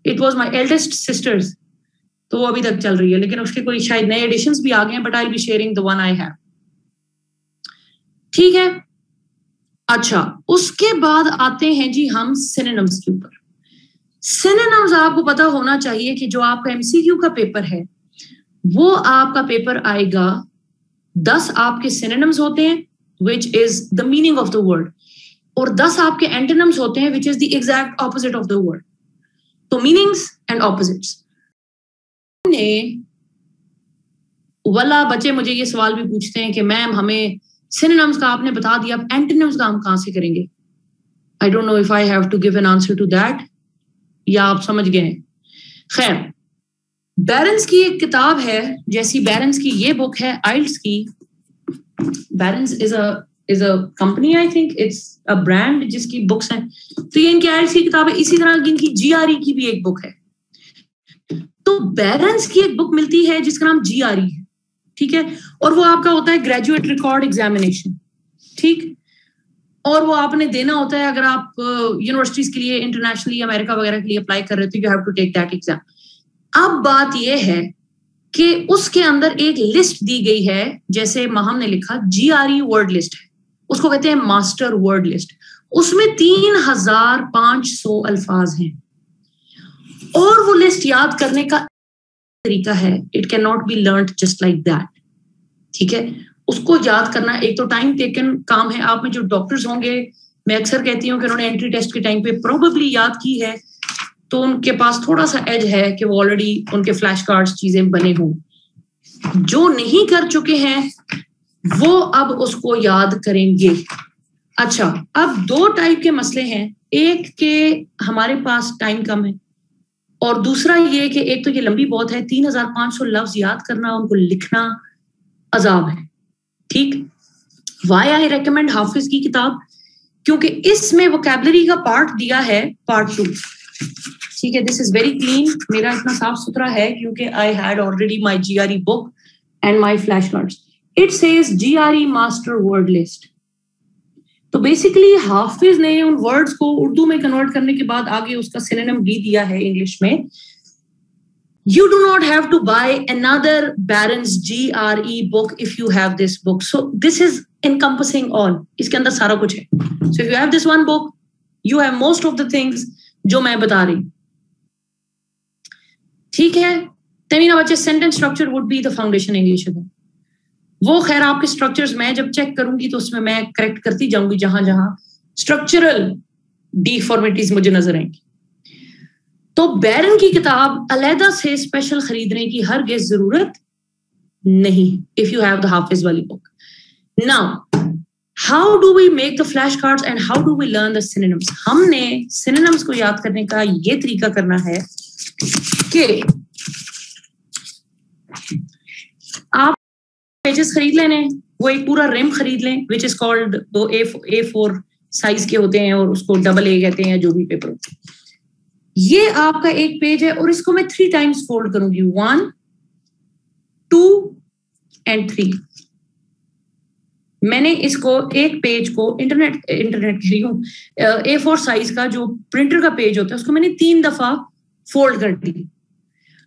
It was my eldest sister's, तो वो अभी तक चल रही है, लेकिन उसके कोई शायद नए एडिशंस भी आ गए हैं, but I will be sharing the one I have. ठीक है, अच्छा, उसके बाद आते हैं जी हम सिनोनिम्स के ऊपर. सिनोनिम्स आपको पता होना चाहिए कि जो आपका एमसीक्यू का पेपर है वो आपका पेपर आएगा, 10 आपके सिनोनिम्स होते हैं which is the meaning of the word, और 10 आपके एंटोनिम्स होते हैं which is the exact opposite of the word. तो मीनिंग्स एंड ऑपोजिट्स. वाला बच्चे मुझे ये सवाल भी पूछते हैं कि मैम हमें सिनोनिम्स का आपने बता दिया, अब एंटोनिम्स का हम कहां से करेंगे. I don't know if I have to give an answer to that, या आप समझ गए हैं? खैर, बैरन्स की एक किताब है, जैसी बैरन्स की ये बुक है आइल्स की. Barons is a company, I think it's a brand जिसकी बुक्स हैं. तो ये इनकी आइल्स की किताब है. इसी तरह इनकी GRE की भी एक बुक है. तो बैरन्स की एक बुक मिलती है जिसका नाम GRE है, ठीक है, और वो आपका होता है ग्रेजुएट रिकॉर्ड एग्जामिनेशन, ठीक, और वो आपने देना होता है अगर आप यूनिवर्सिटीज के लिए इंटरनेशनली अमेरिका वगैरह के लिए अप्लाई कर रहे हो, तो you have to take that exam. अब बात ये है कि उसके अंदर एक लिस्ट दी गई है, जैसे महम ने लिखा GRE वर्ड लिस्ट है, उसको कहते हैं मास्टर वर्ड लिस्ट. उसमें 3500 अल्फाज हैं, और वो लिस्ट याद करने का तरीका है. It can not be learned just like that, ठीक है. उसको याद करना एक तो टाइम टेकन काम है. आप में जो डॉक्टर्स होंगे, मैं अक्सर कहती हूँ कि उन्होंने एंट्री टेस्ट के टाइम पे प्रोबेबली याद की है, तो उनके पास थोड़ा सा एज है कि वो ऑलरेडी उनके फ्लैश कार्ड्स चीजें बने हों. जो नहीं कर चुके हैं वो अब उसको याद करेंगे. अच्छा, अब 2 टाइप के मसले हैं. एक के हमारे पास टाइम कम है, और दूसरा ये कि एक तो ये लंबी बहुत है, 3500 लफ्ज याद करना, उनको लिखना अजाब है, ठीक. वाई आई रेकमेंड हाफिज की किताब, क्योंकि इसमें वोकैबुलरी का पार्ट दिया है, पार्ट 2, ठीक है. दिस इज वेरी क्लीन, मेरा इतना साफ सुथरा है क्योंकि I had already my GRE book and my flash cards. It says GRE master word list. तो बेसिकली हाफिज ने उन वर्ड्स को उर्दू में कन्वर्ट करने के बाद आगे उसका सिनोनिम भी दिया है इंग्लिश में. You do not have to buy another Barron's GRE book if you have this book. So this is encompassing all. इसके अंदर सारा कुछ है. So if you have this one book, you have most of the things जो मैं बता रही. ठीक है. तमीना बच्चे, sentence structure would be the foundation English. वो खैर आपके स्ट्रक्चर्स मैं जब चेक करूंगी तो उसमें मैं करेक्ट करती जाऊंगी जहां जहां स्ट्रक्चरल डिफॉर्मिटीज मुझे नजर आएंगी. तो बैरन की किताब अलहदा से स्पेशल खरीदने की हरगिज़ जरूरत नहीं, if you have the Hafiz वाली book. Now how do we make the flash cards and how do we learn the synonyms. हमने सिनोनिम्स को याद करने का ये तरीका करना है कि आप पेजेस खरीद लेने, वो एक पूरा रिम खरीद लें, विच इज कॉल्ड, दो A4 साइज के होते हैं और उसको AA कहते हैं, जो भी पेपर होते हैं. ये आपका एक पेज है और इसको मैं 3 टाइम्स फोल्ड करूंगी, 1, 2 and 3. मैंने इसको एक पेज को इंटरनेट कह रही हूँ, A4 साइज का जो प्रिंटर का पेज होता है उसको मैंने 3 दफा फोल्ड कर दी.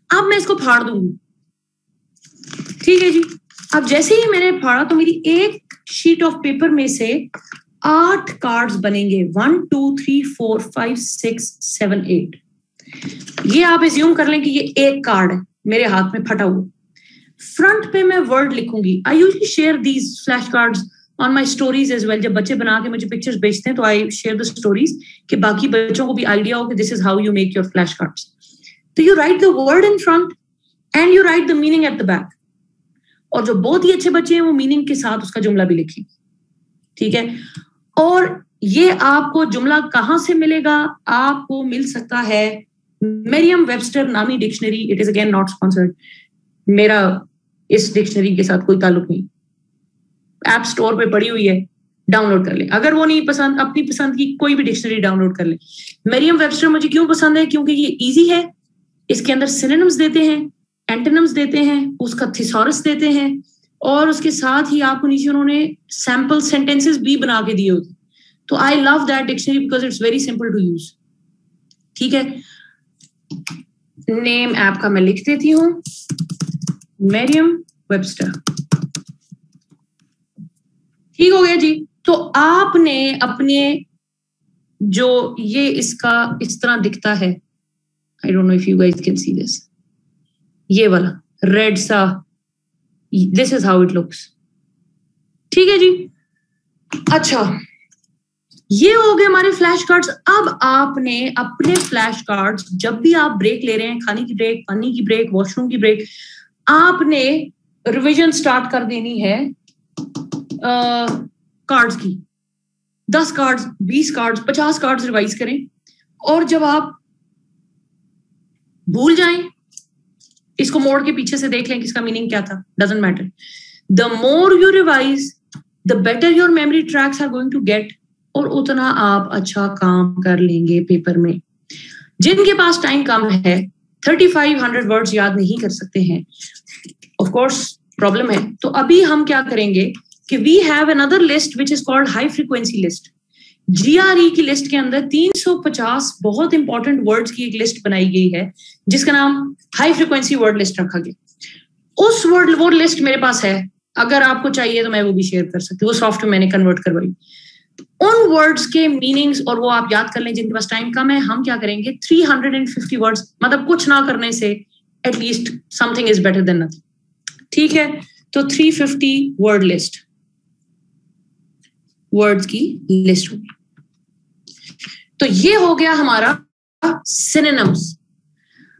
अब मैं इसको फाड़ दूंगी, ठीक है जी. अब जैसे ही मैंने फाड़ा तो मेरी एक शीट ऑफ पेपर में से 8 कार्ड्स बनेंगे, 1 2 3 4 5 6 7 8. ये आप एज्यूम कर लें कि ये एक कार्ड है मेरे हाथ में फटा हुआ. फ्रंट पे मैं वर्ड लिखूंगी. I usually share these flash cards on my stories as well. जब बच्चे बना के मुझे पिक्चर्स भेजते हैं तो आई शेयर द स्टोरीज कि बाकी बच्चों को भी आइडिया हो कि this is how you make your flash cards. तो you write the word in front and you write the meaning at the back. और जो बहुत ही अच्छे बच्चे हैं वो मीनिंग के साथ उसका जुमला भी लिखेंगे, ठीक है. और ये आपको जुमला कहां से मिलेगा? आपको मिल सकता है मेरियम वेबस्टर नामी dictionary. It is again not sponsored. मेरा इस डिक्शनरी के साथ कोई ताल्लुक नहीं. ऐप स्टोर पे पड़ी हुई है, डाउनलोड कर ले. अगर वो नहीं पसंद, अपनी पसंद की कोई भी डिक्शनरी डाउनलोड कर ले. मेरियम वेबस्टर मुझे क्यों पसंद है? क्योंकि ये इजी है. इसके अंदर सिनोनिम्स देते हैं, एंटोनिम्स देते हैं, उसका थिसॉरस देते हैं, और उसके साथ ही आपको नीचे उन्होंने सैंपल सेंटेंसेस भी बना के दिए होते. तो I love that dictionary because it's very simple to use. ठीक है. नेम ऐप का मैं लिख देती हूँ, मेरियम वेबस्टर. ठीक हो गया जी. तो आपने अपने जो ये इसका इस तरह दिखता है, आई don't know if you guys can see this, ये वाला रेड सा, this is how it looks. ठीक है जी. अच्छा, ये हो गए हमारे फ्लैश कार्ड्स. अब आपने अपने फ्लैश कार्ड्स, जब भी आप ब्रेक ले रहे हैं, खाने की ब्रेक, पानी की ब्रेक, वॉशरूम की ब्रेक, आपने रिवीजन स्टार्ट कर देनी है कार्ड्स की. 10 कार्ड्स, 20 कार्ड्स, 50 कार्ड्स रिवाइज करें, और जब आप भूल जाएं, इसको मोड़ के पीछे से देख लें कि इसका मीनिंग क्या था, doesn't matter. The more you revise the better your memory tracks are going to get, और उतना आप अच्छा काम कर लेंगे पेपर में. जिनके पास टाइम कम है, 3500 वर्ड्स याद नहीं कर सकते हैं, ऑफ कोर्स प्रॉब्लम है. तो अभी हम क्या करेंगे कि we have another list which is called high frequency list. GRE की लिस्ट के अंदर 350 बहुत इंपॉर्टेंट वर्ड्स की एक लिस्ट बनाई गई है जिसका नाम हाई फ्रीक्वेंसी वर्ड लिस्ट रखा गया. उस वो लिस्ट मेरे पास है, अगर आपको चाहिए तो मैं वो भी शेयर कर सकती हूँ. वो सॉफ्टवेयर मैंने कन्वर्ट करवाई. उन वर्ड्स के मीनिंग्स और वो आप याद कर लें. जिनके पास टाइम कम है, हम क्या करेंगे, 350 वर्ड्स, मतलब कुछ ना करने से at least something is better than nothing. ठीक है, तो 350 वर्ड लिस्ट, वर्ड्स की लिस्ट होगी. तो ये हो गया हमारा सिनोनिम्स.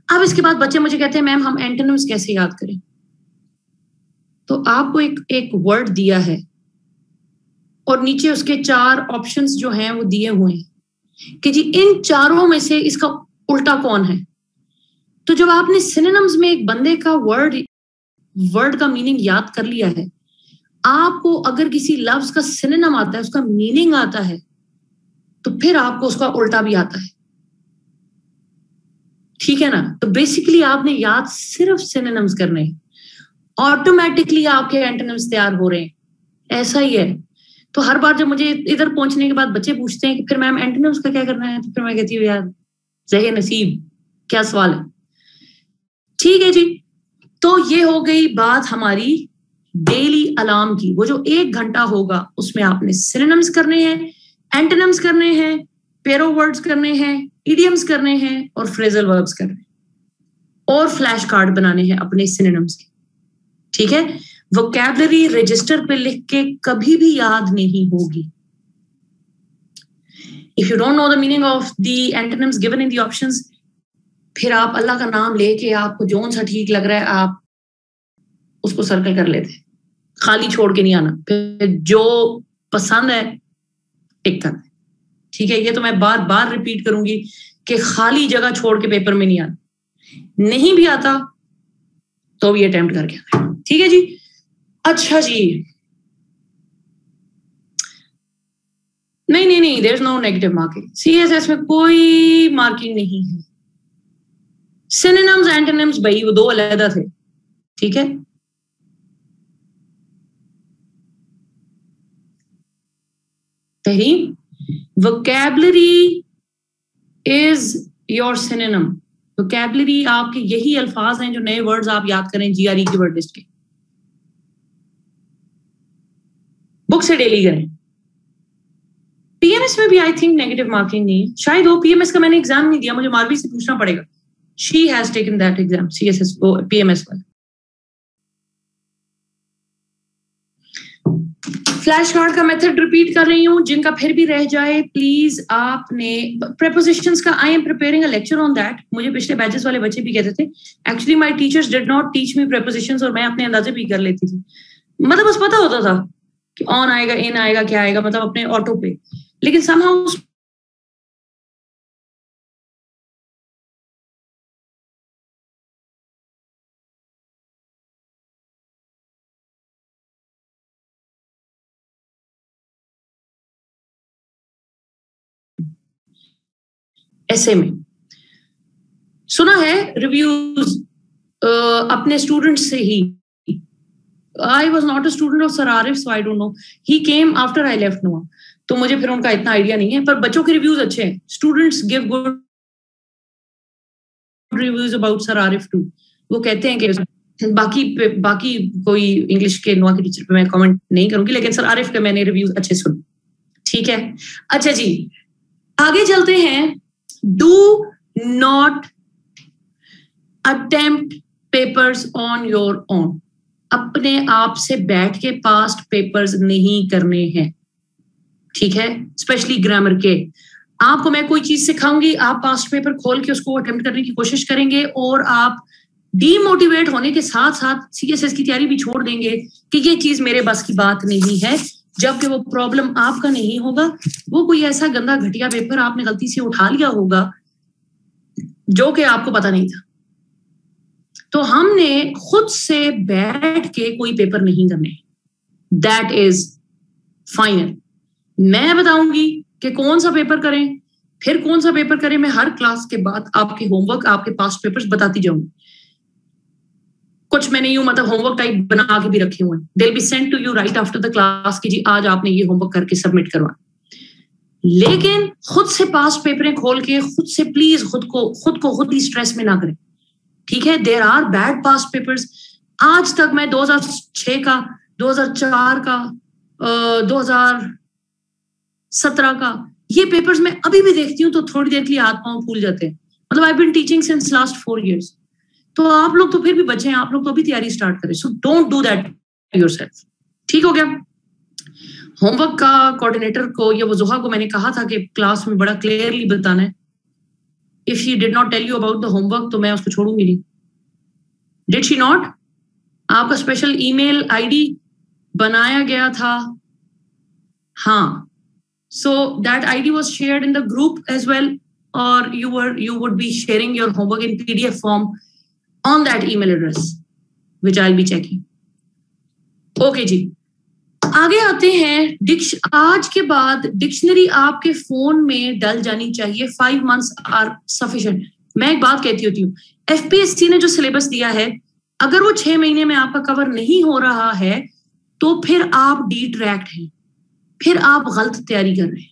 अब इसके बाद बच्चे मुझे कहते हैं मैम हम एंटोनिम्स कैसे याद करें. तो आपको एक वर्ड दिया है और नीचे उसके 4 ऑप्शंस जो हैं वो दिए हुए हैं कि जी इन चारों में से इसका उल्टा कौन है. तो जब आपने सिनोनिम्स में एक बंदे का वर्ड का मीनिंग याद कर लिया है, आपको अगर किसी लफ्ज का सिनोनिम आता है, उसका मीनिंग आता है, तो फिर आपको उसका उल्टा भी आता है. ठीक है ना. तो बेसिकली आपने याद सिर्फ सिनोनिम्स करने हैं, ऑटोमेटिकली आपके एंटोनिम्स तैयार हो रहे हैं. ऐसा ही है. तो हर बार जब मुझे इधर पहुंचने के बाद बच्चे पूछते हैं कि फिर मैम एंटोनिम्स का क्या करना है, तो फिर मैं कहती हूँ यार ज़हे नसीब, क्या सवाल है. ठीक है जी. तो ये हो गई बात हमारी डेली अलार्म की. वो जो 1 घंटा होगा उसमें आपने सिनोनिम्स करने हैं, एंटोनिम्स करने हैं, पेरो वर्ड्स करने हैं, इडियम्स करने हैं और फ्रेजल वर्ब्स करने हैं, और फ्लैश कार्ड बनाने हैं अपने सिनोनिम्स के. ठीक है. वोकैबुलरी रजिस्टर पे लिख के कभी भी याद नहीं होगी. If you don't know the meaning of the antonyms given in the options, फिर आप अल्लाह का नाम लेके आपको जोन सा ठीक लग रहा है आप उसको सर्कल कर लेते, खाली छोड़ के नहीं आना. फिर जो पसंद है टिक करना. ठीक है. ये तो मैं बार बार रिपीट करूंगी कि खाली जगह छोड़ के पेपर में नहीं आना. नहीं भी आता तो भी अटेम्प्ट करके आना. ठीक है जी. अच्छा जी. नहीं, there is no negative marking. CSS में कोई मार्किंग नहीं है. सिनोनिम्स एंटोनिम्स भाई वो 2 अलग थे. ठीक है. Tahreem, vocabulary is your synonym. Vocabulary आपके यही अल्फाज हैं जो नए वर्ड्स आप याद करें GRE की वर्ड लिस्ट के. बुक से डेली करें. PMS में भी आई थिंक नेगेटिव मार्किंग नहीं है. शायद वो PMS का मैंने एग्जाम नहीं दिया, मुझे मारवी से पूछना पड़ेगा. She has taken that exam, CSS PMS वाला. फ्लैश कार्ड का मेथड रिपीट कर रही हूँ. जिनका फिर भी रह जाए प्लीज आपने प्रेपोजिशंस का, I am preparing a lecture on that. मुझे पिछले बैचेस वाले बच्चे भी कहते थे actually my teachers did not teach me prepositions, और मैं अपने अंदाजे भी कर लेती थी. मतलब बस पता होता था कि ऑन आएगा, इन आएगा, क्या आएगा, मतलब अपने ऑटो पे. लेकिन समहाउ ऐसे में सुना है रिव्यूज अपने स्टूडेंट्स से ही. I was not a student of Sir Arif, so I don't know. He came after I left Noah. तो मुझे फिर उनका इतना आइडिया नहीं है, पर बच्चों के रिव्यूज अच्छे हैं. Students give good reviews about Sir Arif too. वो कहते हैं कि बाकी कोई इंग्लिश के नोआ के टीचर पे मैं कमेंट नहीं करूंगी, लेकिन Sir Arif के मैंने रिव्यूज अच्छे सुने. ठीक है. अच्छा जी, आगे चलते हैं. Do not attempt papers on your own. अपने आप से बैठ के पास्ट पेपर्स नहीं करने हैं. ठीक है. स्पेशली ग्रामर के. आपको मैं कोई चीज सिखाऊंगी, आप पास्ट पेपर खोल के उसको अटेम्प्ट करने की कोशिश करेंगे और आप डीमोटिवेट होने के साथ साथ CSS की तैयारी भी छोड़ देंगे कि ये चीज मेरे बस की बात नहीं है. जबकि वो प्रॉब्लम आपका नहीं होगा, वो कोई ऐसा गंदा घटिया पेपर आपने गलती से उठा लिया होगा जो कि आपको पता नहीं था। तो हमने खुद से बैठ के कोई पेपर नहीं करने, दैट इज फाइनल। मैं बताऊंगी कि कौन सा पेपर करें, फिर कौन सा पेपर करें, मैं हर क्लास के बाद आपके होमवर्क, आपके पास्ट पेपर्स बताती जाऊंगी। कुछ मैंने यूं मतलब होमवर्क टाइप बना के भी रखे हुए हैं, they will be sent to you right after the class कि जी आज आपने ये होमवर्क करके सबमिट करवा। लेकिन खुद से पास्ट पेपरें खोल के खुद से प्लीज खुद ही स्ट्रेस में ना करें, ठीक है। There are bad past papers. आज तक मैं 2006 का, 2004 का, 2017 का ये पेपर्स मैं अभी भी देखती हूँ तो थोड़ी देर के लिए हाथ पांव फूल जाते हैं। मतलब I been teaching since last 4 years। तो आप लोग तो फिर भी बच्चे हैं, आप लोग तो अभी तैयारी स्टार्ट करें। So don't do that yourself, ठीक हो गया। होमवर्क का कोऑर्डिनेटर को या वो जुहा को मैंने कहा था कि क्लास में बड़ा क्लियरली बताना है। If she did not tell you about the homework तो मैं उसको छोड़ूंगी नहीं। Did she not? आपका स्पेशल ईमेल आईडी बनाया गया था, हाँ। So that ID was shared in the group as well, or you would be sharing your homework in PDF form on that email address, which I'll be checking. Okay जी, आगे आते हैं। आज के बाद डिक्शनरी आपके फोन में डल जानी चाहिए। 5 months are sufficient। मैं एक बात कहती होती हूँ, FPSC ने जो सिलेबस दिया है, अगर वो 6 महीने में आपका कवर नहीं हो रहा है तो फिर आप डिट्रैक्ट हैं, फिर आप गलत तैयारी कर रहे हैं।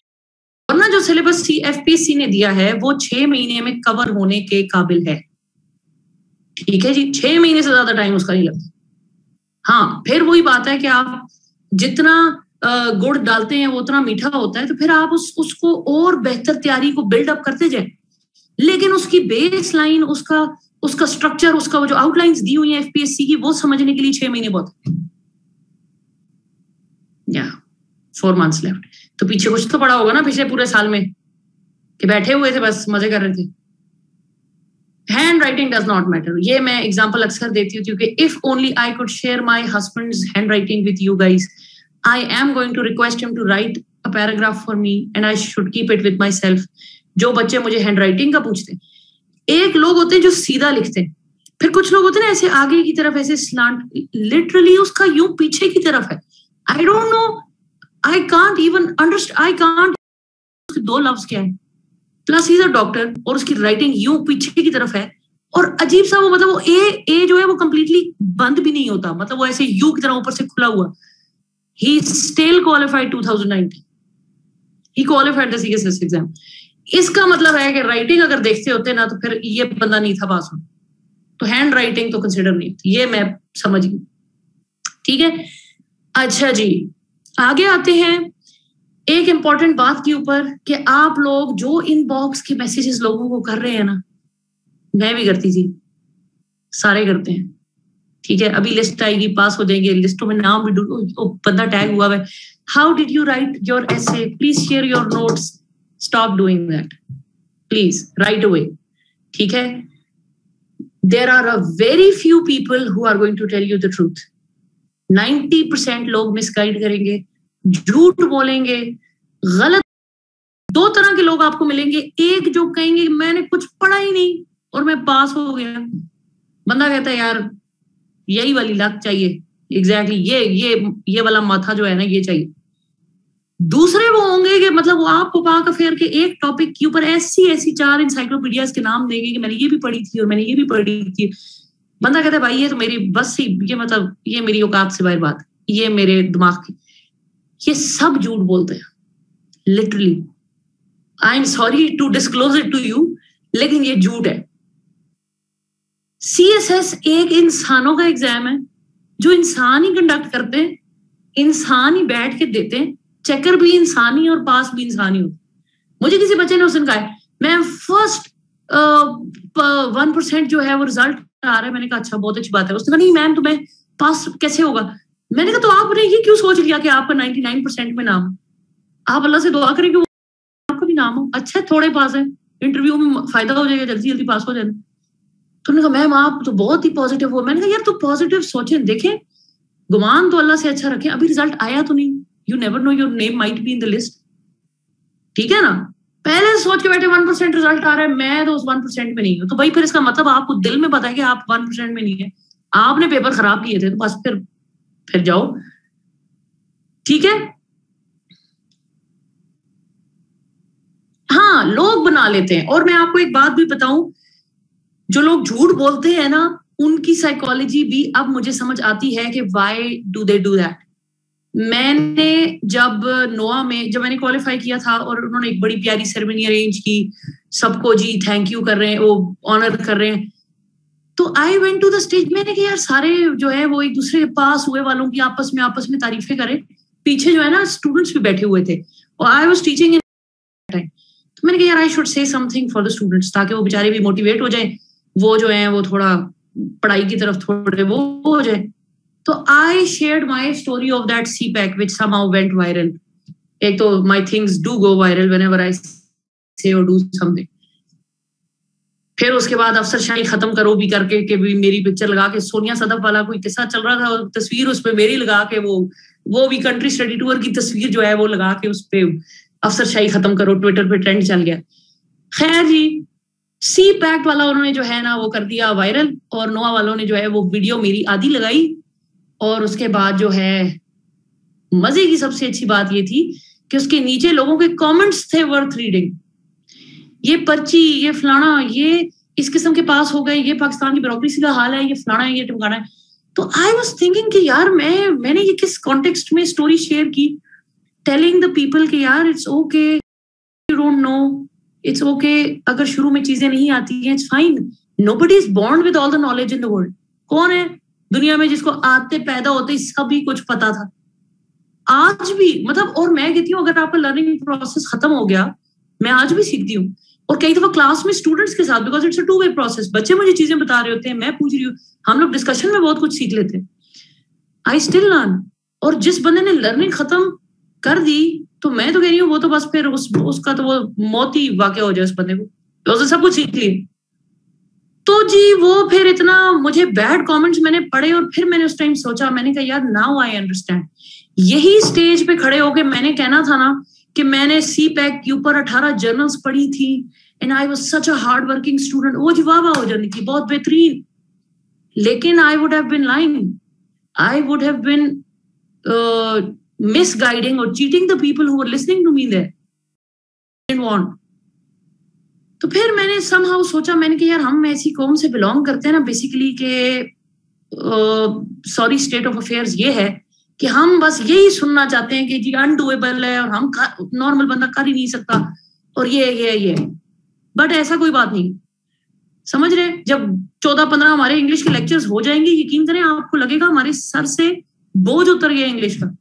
वरना जो सिलेबस FPSC ने दिया है वो 6 महीने में कवर होने के काबिल है, ठीक है जी। 6 महीने से ज्यादा टाइम उसका नहीं लगता। हाँ, फिर वही बात है कि आप जितना गुड़ डालते हैं वो उतना मीठा होता है, तो फिर आप उसको और बेहतर तैयारी को बिल्डअप करते जाए। लेकिन उसकी बेस लाइन, उसका स्ट्रक्चर, उसका वो जो आउटलाइंस दी हुई है FPSC की, वो समझने के लिए 6 महीने बहुत या 4 months लेफ्ट। तो पीछे कुछ तो पड़ा होगा ना पिछले पूरे साल में कि बैठे हुए थे बस मजे कर रहे थे। Handwriting does not matter. ये मैं एग्जांपल अक्सर देती हूँ क्योंकि if only I could share my husband's handwriting with you guys, I am going to request him to write a paragraph for me and I should keep it with myself. जो बच्चे मुझे hand writing का पूछते हैं, एक लोग होते हैं जो सीधा लिखते हैं, फिर कुछ लोग होते हैं ना ऐसे आगे की तरफ, ऐसे स्लांट, लिटरली उसका यूं पीछे की तरफ है। आई don't no, I can't even understand, I can't, उसके 2 लफ्ज क्या है, प्लस ही डॉक्टर, और उसकी राइटिंग यूं पीछे की तरफ है, और अजीब सा वो मतलब वो ए जो है वो कंप्लीटली बंद भी नहीं होता, मतलब वो ऐसे यू की तरह ऊपर से खुला हुआ। He still qualified 2019, he qualified the CSS exam। इसका मतलब है कि राइटिंग अगर देखते होते ना तो फिर ये बंदा नहीं था पास होना, तो हैंड राइटिंग तो कंसिडर नहीं थी। ये मैं समझ गई, ठीक है। अच्छा जी, आगे आते हैं एक इंपॉर्टेंट बात के ऊपर कि आप लोग जो इनबॉक्स के मैसेजेस लोगों को कर रहे हैं ना, मैं भी करती थी, सारे करते हैं, ठीक है। अभी लिस्ट आएगी, पास हो जाएंगे, लिस्टों में नाम भी बंदा टैग हुआ है, how did you write your essay, please share your notes. Stop doing that please, right away, ठीक है। There are a very few people who are going to tell you the truth. 90% लोग misguide करेंगे, झूठ बोलेंगे, गलत। 2 तरह के लोग आपको मिलेंगे, एक जो कहेंगे मैंने कुछ पढ़ा ही नहीं और मैं पास हो गया। बंदा कहता है यार यही वाली लक चाहिए, एग्जैक्टली ये वाला माथा जो है ना ये चाहिए। दूसरे वो होंगे कि मतलब वो आपको पाक अफेयर के एक टॉपिक के ऊपर ऐसी 4 इंसाइक्लोपीडियाज के नाम देंगे कि मैंने ये भी पढ़ी थी और मैंने ये भी पढ़ी थी। बंदा कहता है भाई ये तो मेरी बस ही, ये मतलब ये मेरी औकात से बाहर बात, ये मेरे दिमाग की, ये सब झूठ बोलते हैं literally. I am sorry to disclose it to you, लेकिन ये झूठ है। CSS एक इंसानों का एग्जाम है जो इंसान ही कंडक्ट करते हैं, इंसान ही बैठ के देते हैं, चेकर भी इंसान ही और पास भी इंसान ही होते। मुझे किसी बच्चे ने उस दिन कहा मैम फर्स्ट 1% जो है वो रिजल्ट आ रहा है। मैंने कहा अच्छा बहुत अच्छी बात है। उसने कहा नहीं मैम तुम्हें पास कैसे होगा। मैंने कहा तो आपने ये क्यों सोच लिया कि आपका 99% में नाम, आप अल्लाह से दुआ करें कि वो आपका भी नाम हो। अच्छा थोड़े पास है, इंटरव्यू में फायदा हो जाएगा, जल्दी जल्दी पास हो जाए। तो उन्होंने कहा मैम आप तो बहुत ही पॉजिटिव हो। मैंने कहा यार तो पॉजिटिव सोचें, देखें, गुमान तो अल्लाह से अच्छा रखें, अभी रिजल्ट आया तो नहीं, you never know, your name might be in the list. ठीक है ना, पहले सोच के बैठे 1% रिजल्ट आ रहा है, मैं तो उस 1% में नहीं हूँ, तो भाई फिर इसका मतलब आपको दिल में पता है कि आप 1% में नहीं है, आपने पेपर खराब किए थे, तो बस फिर जाओ। ठीक है, हाँ लोग बना लेते हैं। और मैं आपको एक बात भी बताऊं, जो लोग झूठ बोलते हैं ना, उनकी साइकोलॉजी भी अब मुझे समझ आती है कि why do they do that. मैंने जब नोआ में जब मैंने क्वालिफाई किया था और उन्होंने एक बड़ी प्यारी सेरेमनी अरेंज की, सबको जी थैंक यू कर रहे हैं, वो ऑनर कर रहे हैं, तो I went to the stage. मैंने कहा यार सारे जो है वो एक दूसरे के पास हुए वालों की आपस में तारीफें करें, पीछे जो है ना स्टूडेंट्स भी बैठे हुए थे और I was teaching in time. तो मैंने कहा यार I should say something for the students, ताकि वो बेचारे भी मोटिवेट हो जाए, वो जो है वो थोड़ा पढ़ाई की तरफ थोड़े वो हो जाए। तो I shared my story of that CPAC which somehow went viral. एक तो my things do go viral whenever I say or do something. फिर उसके बाद अफसरशाही खत्म करो भी करके कि भी मेरी पिक्चर लगा के, सोनिया सदफ वाला कोई किस्सा चल रहा था और तस्वीर उस पर मेरी लगा के, वो भी कंट्री स्टडी टूर की तस्वीर जो है वो लगा के उस पर अफसरशाही खत्म करो, ट्विटर पे ट्रेंड चल गया। खैर जी, CPAC वाला उन्होंने जो है ना वो कर दिया वायरल, और नोआ वालों ने जो है वो वीडियो मेरी आधी लगाई। और उसके बाद जो है मजे की सबसे अच्छी बात ये थी कि उसके नीचे लोगों के कमेंट्स थे वर्थ रीडिंग। ये पर्ची, ये फलाना, ये इस किस्म के पास हो गए, ये पाकिस्तान की ब्यूरोक्रेसी का हाल है, ये फलाना है, ये टिमकाना है। तो आई वाज थिंकिंग कि यार मैंने ये किस कॉन्टेक्स्ट में स्टोरी शेयर की, टेलिंग द पीपल कि यार it's okay, you don't know, it's okay, अगर शुरू में चीजें नहीं आती हैं, it's fine, nobody is born with all the knowledge in the world. कौन है दुनिया में जिसको आते पैदा होते ही सभी कुछ पता था? आज भी मतलब, और मैं कहती हूँ अगर आपका लर्निंग प्रोसेस खत्म हो गया, मैं आज भी सीखती हूँ, और कई दफा क्लास में स्टूडेंट्स के साथ, because it's a two way process, बच्चे मुझे चीजें बता रहे होते हैं, मैं पूछ रही हूँ, हम लोग डिस्कशन में बहुत कुछ सीख लेते हैं। I still learn. और जिस बंदे ने लर्निंग खत्म कर दी, तो मैं तो कह रही हूँ वो तो बस फिर उसका तो वो मौत ही वाकया हो जाए उस बंदे को, तो उसने सब कुछ सीख लिया। तो जी वो फिर इतना मुझे बैड कमेंट्स मैंने पढ़े, और फिर मैंने उस टाइम सोचा, मैंने कहा यार नाउ आई अंडरस्टैंड। यही स्टेज पे खड़े होके मैंने कहना था ना कि मैंने CPAC के ऊपर 18 जर्नल्स पढ़ी थी, and I was such a hard working student, वो जी वाह हो जानी थी, बहुत बेहतरीन। लेकिन I would have been lying, I would have been misguiding और cheating the people who were listening to me there, didn't want. तो फिर मैंने समहाउ सोचा, मैंने कहा यार हम ऐसी कौम से बिलोंग करते हैं ना बेसिकली के सॉरी स्टेट ऑफ अफेयर्स ये है कि हम बस यही सुनना चाहते हैं कि जी अनडूएबल है और हम नॉर्मल बंदा कर ही नहीं सकता, और ये बट ऐसा कोई बात नहीं। समझ रहे, जब 14-15 हमारे इंग्लिश के लेक्चर्स हो जाएंगे, यकीन करें आपको लगेगा हमारे सर से बोझ उतर गया इंग्लिश का,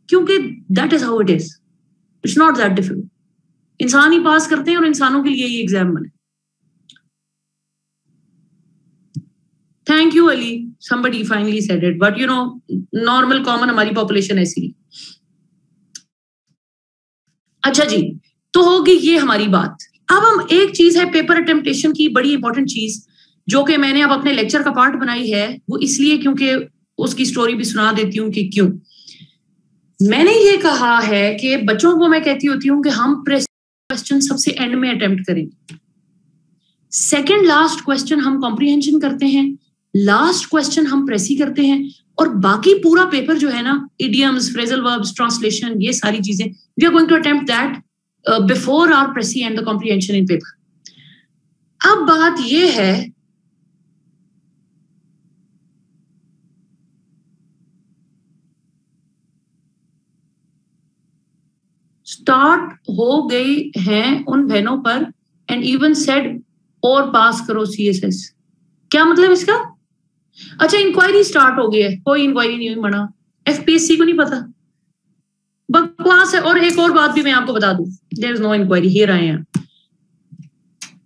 क्योंकि that is how it is, it's not that difficult. इंसान ही पास करते हैं और इंसानों के लिए ये एग्जाम बने। Thank you Ali, somebody finally said it, but you know normal common हमारी पॉपुलेशन ऐसी नहीं। अच्छा जी, तो होगी ये हमारी बात। अब हम एक चीज है पेपर अटेम्प्टेशन की बड़ी इंपॉर्टेंट चीज, जो कि मैंने अब अपने लेक्चर का पार्ट बनाई है, वो इसलिए क्योंकि उसकी स्टोरी भी सुना देती हूँ कि क्यों मैंने ये कहा है कि बच्चों को मैं कहती होती हूँ कि हम क्वेश्चन सबसे एंड में अटेम्प्ट करेंगे, सेकंड लास्ट क्वेश्चन हम कॉम्प्रिहेंशन करते हैं, लास्ट क्वेश्चन हम प्रेसी करते हैं, और बाकी पूरा पेपर जो है ना, इडियम्स, फ्रेजल वर्ब्स, ट्रांसलेशन, ये सारी चीजें we are going to attempt that before our precis and the comprehension in paper. अब बात ये है, स्टार्ट हो गई हैं उन बहनों पर, एंड इवन सेड और पास करो CSS। क्या मतलब इसका? अच्छा, इंक्वायरी स्टार्ट हो गई है, कोई इंक्वायरी नहीं हुई मना, FPSC को नहीं पता, बकवास है। और एक और बात भी मैं आपको बता दूं, there is no inquiry, here I am.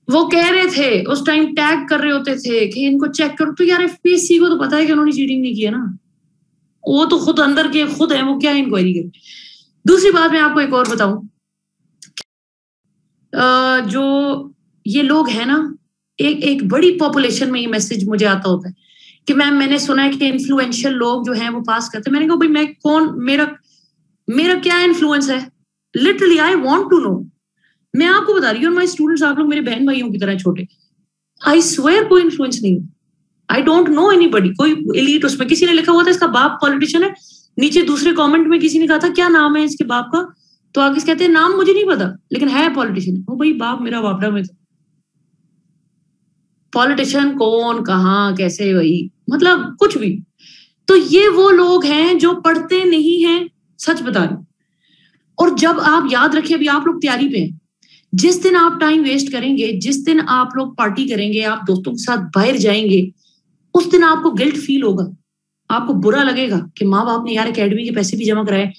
वो कह रहे थे उस टाइम, टैग कर रहे होते थे कि इनको चेक करो, तो यार FPSC को तो पता है कि उन्होंने चीटिंग नहीं किया ना, वो तो खुद अंदर के खुद है, वो क्या इंक्वायरी करे। दूसरी बात मैं आपको एक और बताऊं, जो ये लोग हैं ना, एक बड़ी पॉपुलेशन में ये मैसेज मुझे आता होता है कि मैम मैंने सुना है कि इन्फ्लुएंशियल लोग जो हैं वो पास करते हैं। मैंने कहा भाई मैं कौन, मेरा मेरा क्या इन्फ्लुएंस है? Literally I want to know. मैं आपको बता रही हूँ, माय स्टूडेंट्स, आप लोग मेरे बहन भाइयों की तरह छोटे, आई स्वेयर कोई इन्फ्लुएंस नहीं। आई डोंट नो एनीबॉडी, कोई एलीट उसमें। किसी ने लिखा हुआ था इसका बाप पॉलिटिशियन है, नीचे दूसरे कमेंट में किसी ने कहा था क्या नाम है इसके बाप का, तो आगे कहते हैं नाम मुझे नहीं पता लेकिन है पॉलिटिशियन। वो भाई बाप मेरा बापड़ा में था। पॉलिटिशियन कौन, कहाँ, कैसे, वही मतलब कुछ भी। तो ये वो लोग हैं जो पढ़ते नहीं हैं, सच बता रही। और जब आप याद रखिए, अभी आप लोग तैयारी पे हैं, जिस दिन आप टाइम वेस्ट करेंगे, जिस दिन आप लोग पार्टी करेंगे, आप दोस्तों के साथ बाहर जाएंगे, उस दिन आपको गिल्ट फील होगा, आपको बुरा लगेगा कि माँ बाप ने यार एकेडमी के पैसे भी जमा कराए,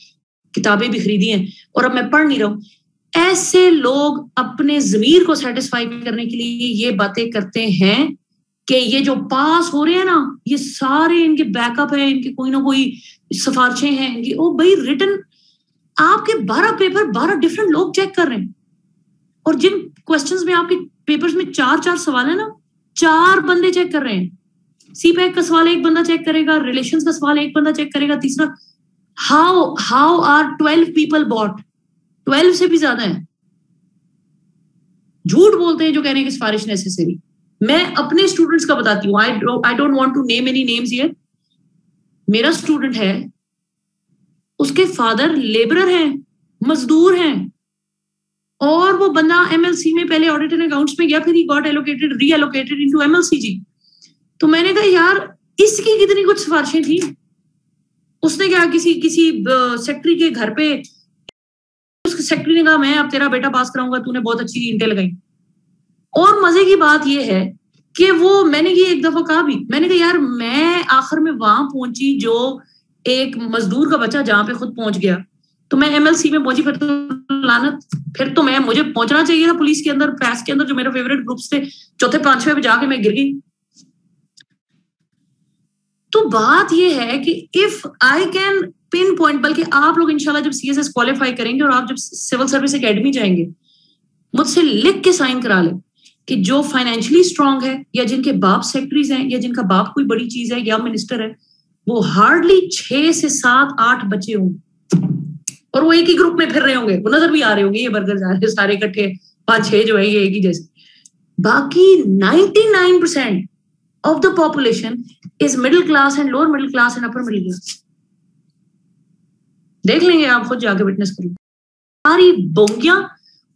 किताबें भी खरीदी हैं और अब मैं पढ़ नहीं रहा हूं। ऐसे लोग अपने जमीर को सेटिस्फाई करने के लिए ये बातें करते हैं कि ये जो पास हो रहे हैं ना, ये सारे इनके बैकअप है, इनके कोई ना कोई सिफारिशें हैं इनकी। ओ भाई, रिटर्न आपके 12 पेपर 12 डिफरेंट लोग चेक कर रहे हैं, और जिन क्वेश्चंस में आपके पेपर्स में 4-4 सवाल है ना, 4 बंदे चेक कर रहे हैं। सीपैक का सवाल एक बंदा चेक करेगा, रिलेशंस का सवाल एक बंदा चेक करेगा, तीसरा हाउ आर 12 पीपल बॉट, 12 से भी ज्यादा है। झूठ बोलते हैं जो कह रहे हैं कि सिफारिश नेसेसरी। मैं अपने स्टूडेंट्स का बताती हूँ, I don't want to name any names here. मेरा स्टूडेंट है, उसके फादर लेबरर हैं, मजदूर हैं, और वो बंदा एमएलसी में पहले ऑडिट एंड अकाउंट्स में गया, फिर ही गॉट एलोकेटेड रीएलोकेटेड इनटू एमएलसीजी। तो मैंने कहा यार इसकी कितनी कुछ सिफारिशें थी। उसने क्या किसी सेक्रेटरी के घर पे, उस सेक्रेटरी ने कहा मैं अब तेरा बेटा पास कराऊंगा, तूने बहुत अच्छी इंटेल लगाई। और मजे की बात यह है कि वो, मैंने ये एक दफा कहा भी, मैंने कहा यार मैं आखिर में वहां पहुंची जो एक मजदूर का बच्चा जहां पे खुद पहुंच गया, तो मैं एमएलसी में पहुंची। फिर तो लानत, फिर तो मुझे पहुंचना चाहिए था पुलिस के अंदर, प्रेस के अंदर, जो मेरे फेवरेट ग्रुप्स थे, चौथे पांचवे पे जाके मैं गिर गई। तो बात यह है कि if I can pin point, बल्कि आप लोग इंशाल्लाह जब सीएसएस क्वालिफाई करेंगे और आप जब सिविल सर्विस एकेडमी जाएंगे, मुझसे लिख के साइन करा ले कि जो फाइनेंशियली स्ट्रांग है, या जिनके बाप सेक्रेटरीज हैं, या जिनका बाप कोई बड़ी चीज है, या मिनिस्टर है, वो हार्डली 6 से 7-8 बच्चे होंगे, और वो एक ही ग्रुप में फिर रहे होंगे, वो नजर भी आ रहे होंगे, ये बर्गर जा रहे सारे इकट्ठे 5-6 जो है ये एक ही जैसे। बाकी 99% of the population is middle class and lower middle class and upper middle class. देख लेंगे, आप खुद जाके विटनेस करेंगे। सारी बोंगियां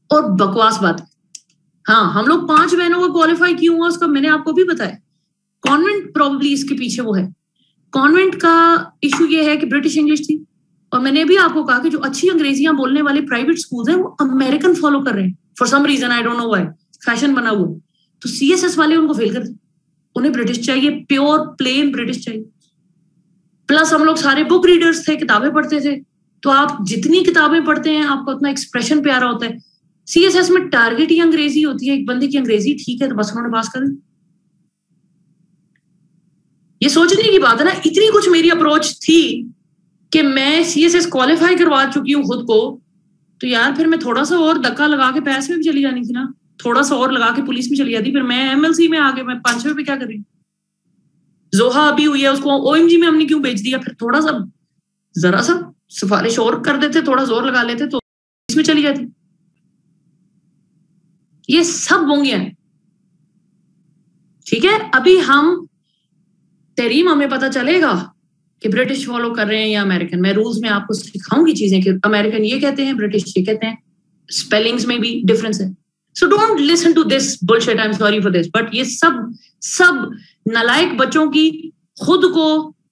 और बकवास बात। हाँ, हम लोग 5 बहनों को क्वालिफाई क्यों हुआ उसका मैंने आपको भी बताया। कॉन्वेंट प्रोबेबली इसके पीछे वो है। कॉन्वेंट का इशू ये है कि ब्रिटिश इंग्लिश थी, और मैंने भी आपको कहा कि जो अच्छी अंग्रेजियां बोलने वाले प्राइवेट स्कूल्स हैं वो अमेरिकन फॉलो कर रहे हैं for some reason, I don't know why, fashion बना हुआ। तो सीएसएस वाले उनको फेल कर, उन्हें ब्रिटिश चाहिए, प्योर प्लेन ब्रिटिश चाहिए। प्लस हम लोग सारे बुक रीडर्स थे, किताबें पढ़ते थे, तो आप जितनी किताबें पढ़ते हैं आपको उतना एक्सप्रेशन प्यारा होता है। सीएसएस में टारगेट ही अंग्रेजी होती है, एक बंदे की अंग्रेजी ठीक है तो बस उन्होंने पास कर दी। ये सोचने की बात है ना, इतनी कुछ मेरी अप्रोच थी कि मैं सीएसएस क्वालिफाई करवा चुकी हूँ खुद को, तो यार फिर मैं थोड़ा सा और धक्का लगा के पैस में भी चली जानी थी ना, थोड़ा सा और लगा के पुलिस में चली जाती, फिर मैं एमएलसी में आके मैं 5वें पे क्या कर रही हूँ। जोहा अभी हुई है, उसको ओएमजी में हमने क्यों भेज दिया, फिर थोड़ा सा जरा सा सिफारिश और कर देते, थोड़ा जोर लगा लेते तो इसमें चली जाती। ये सब बोंगियां हैं, ठीक है। अभी हम तहरीम, हमें पता चलेगा कि ब्रिटिश फॉलो कर रहे हैं या अमेरिकन। मैं रूल्स में आपको सिखाऊंगी चीजें कि अमेरिकन ये कहते हैं, ब्रिटिश ये कहते हैं, स्पेलिंग्स में भी डिफरेंस है। So don't listen to this bullshit, I am sorry for this, but ये सब नालायक बच्चों की खुद को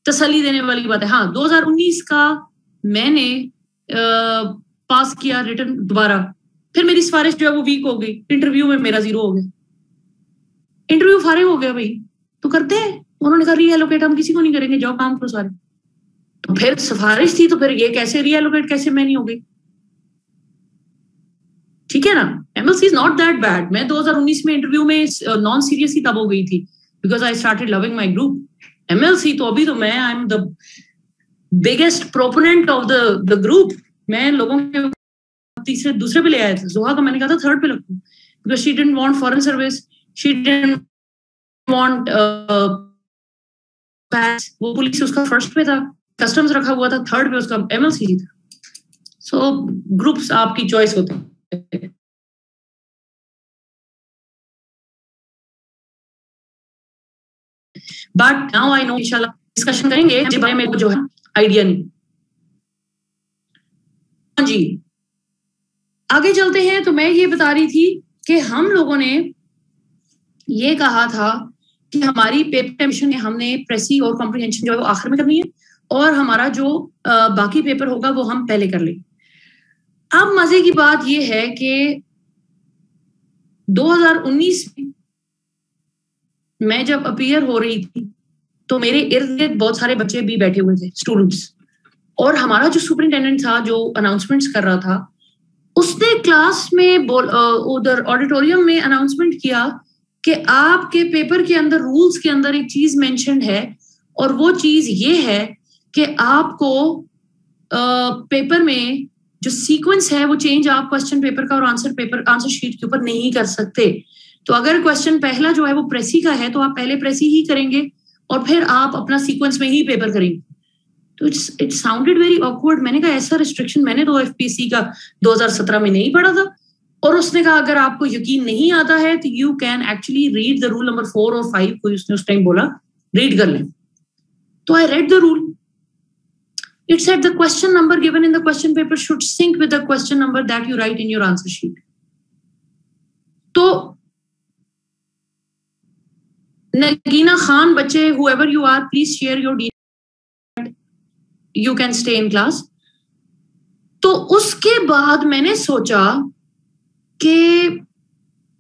तसल्ली देने वाली बात है। हाँ, 2019 का मैंने पास किया रिटर्न दोबारा, फिर मेरी सिफारिश जो है वो वीक हो गई, इंटरव्यू में मेरा 0 हो गया, इंटरव्यू फारिग हो गया। भाई तो करते हैं, उन्होंने कहा रीएलोकेट हम किसी को नहीं करेंगे, जाओ काम करो सारे। तो फिर सिफारिश थी, तो फिर ये कैसे रीएलोकेट, कैसे मैं नहीं हो गई, ठीक है ना। MLC is not that bad. मैं 2019 में इंटरव्यू में नॉन सीरियस ही तब हो गई थी, because I started loving my group. MLC तो अभी तो मैं I am the biggest proponent of the group. मैं लोगों के तीसरे दूसरे पे ले आया था, जोहा का मैंने कहा था 3rd पे लगूं, because she didn't want foreign service, she didn't want PAS, वो पुलिस उसका 1st पे था, कस्टम्स रखा हुआ था 3rd पे, उसका एमएलसी था। सो ग्रुप्स आपकी चॉइस होते हैं। बट नाउ आई नो, इंशाल्लाह डिस्कशन करेंगे जिस बारे में जो है आइडिया नहीं। हाँ जी, आगे चलते हैं। तो मैं ये बता रही थी कि हम लोगों ने ये कहा था कि हमारी पेपर एडमिशन में हमने प्रेसी और कॉम्प्रिहेंशन जो है वो आखिर में करनी है, और हमारा जो बाकी पेपर होगा वो हम पहले कर लेंगे। अब मजे की बात ये है कि 2019 में मैं जब अपीयर हो रही थी तो मेरे इर्द गिर्द बहुत सारे बच्चे भी बैठे हुए थे, स्टूडेंट्स, और हमारा जो सुपरिटेंडेंट था जो अनाउंसमेंट्स कर रहा था, उसने क्लास में उधर ऑडिटोरियम में अनाउंसमेंट किया कि आपके पेपर के अंदर रूल्स के अंदर एक चीज मेंशन्ड है, और वो चीज ये है कि आपको पेपर में जो सीक्वेंस है वो चेंज आप क्वेश्चन पेपर का और आंसर शीट के ऊपर नहीं कर सकते। तो अगर क्वेश्चन पहला जो है वो प्रेसी का है तो आप पहले प्रेसी ही करेंगे और फिर आप अपना सीक्वेंस में ही पेपर करेंगे। तो इट साउंडेड वेरी ऑकवर्ड। मैंने कहा ऐसा रिस्ट्रिक्शन मैंने तो एफपीएससी का 2017 में नहीं पढ़ा था। और उसने कहा अगर आपको यकीन नहीं आता है तो you can actually read the rule number 4 और 5, कोई उसने उस टाइम बोला, रीड कर लें। तो I read the rule. It said the question number given in the question paper should sync with the question number that you write in your answer sheet. तो नगीना खान, बच्चे, whoever you are, please share your details. You can stay in class. तो उसके बाद मैंने सोचा कि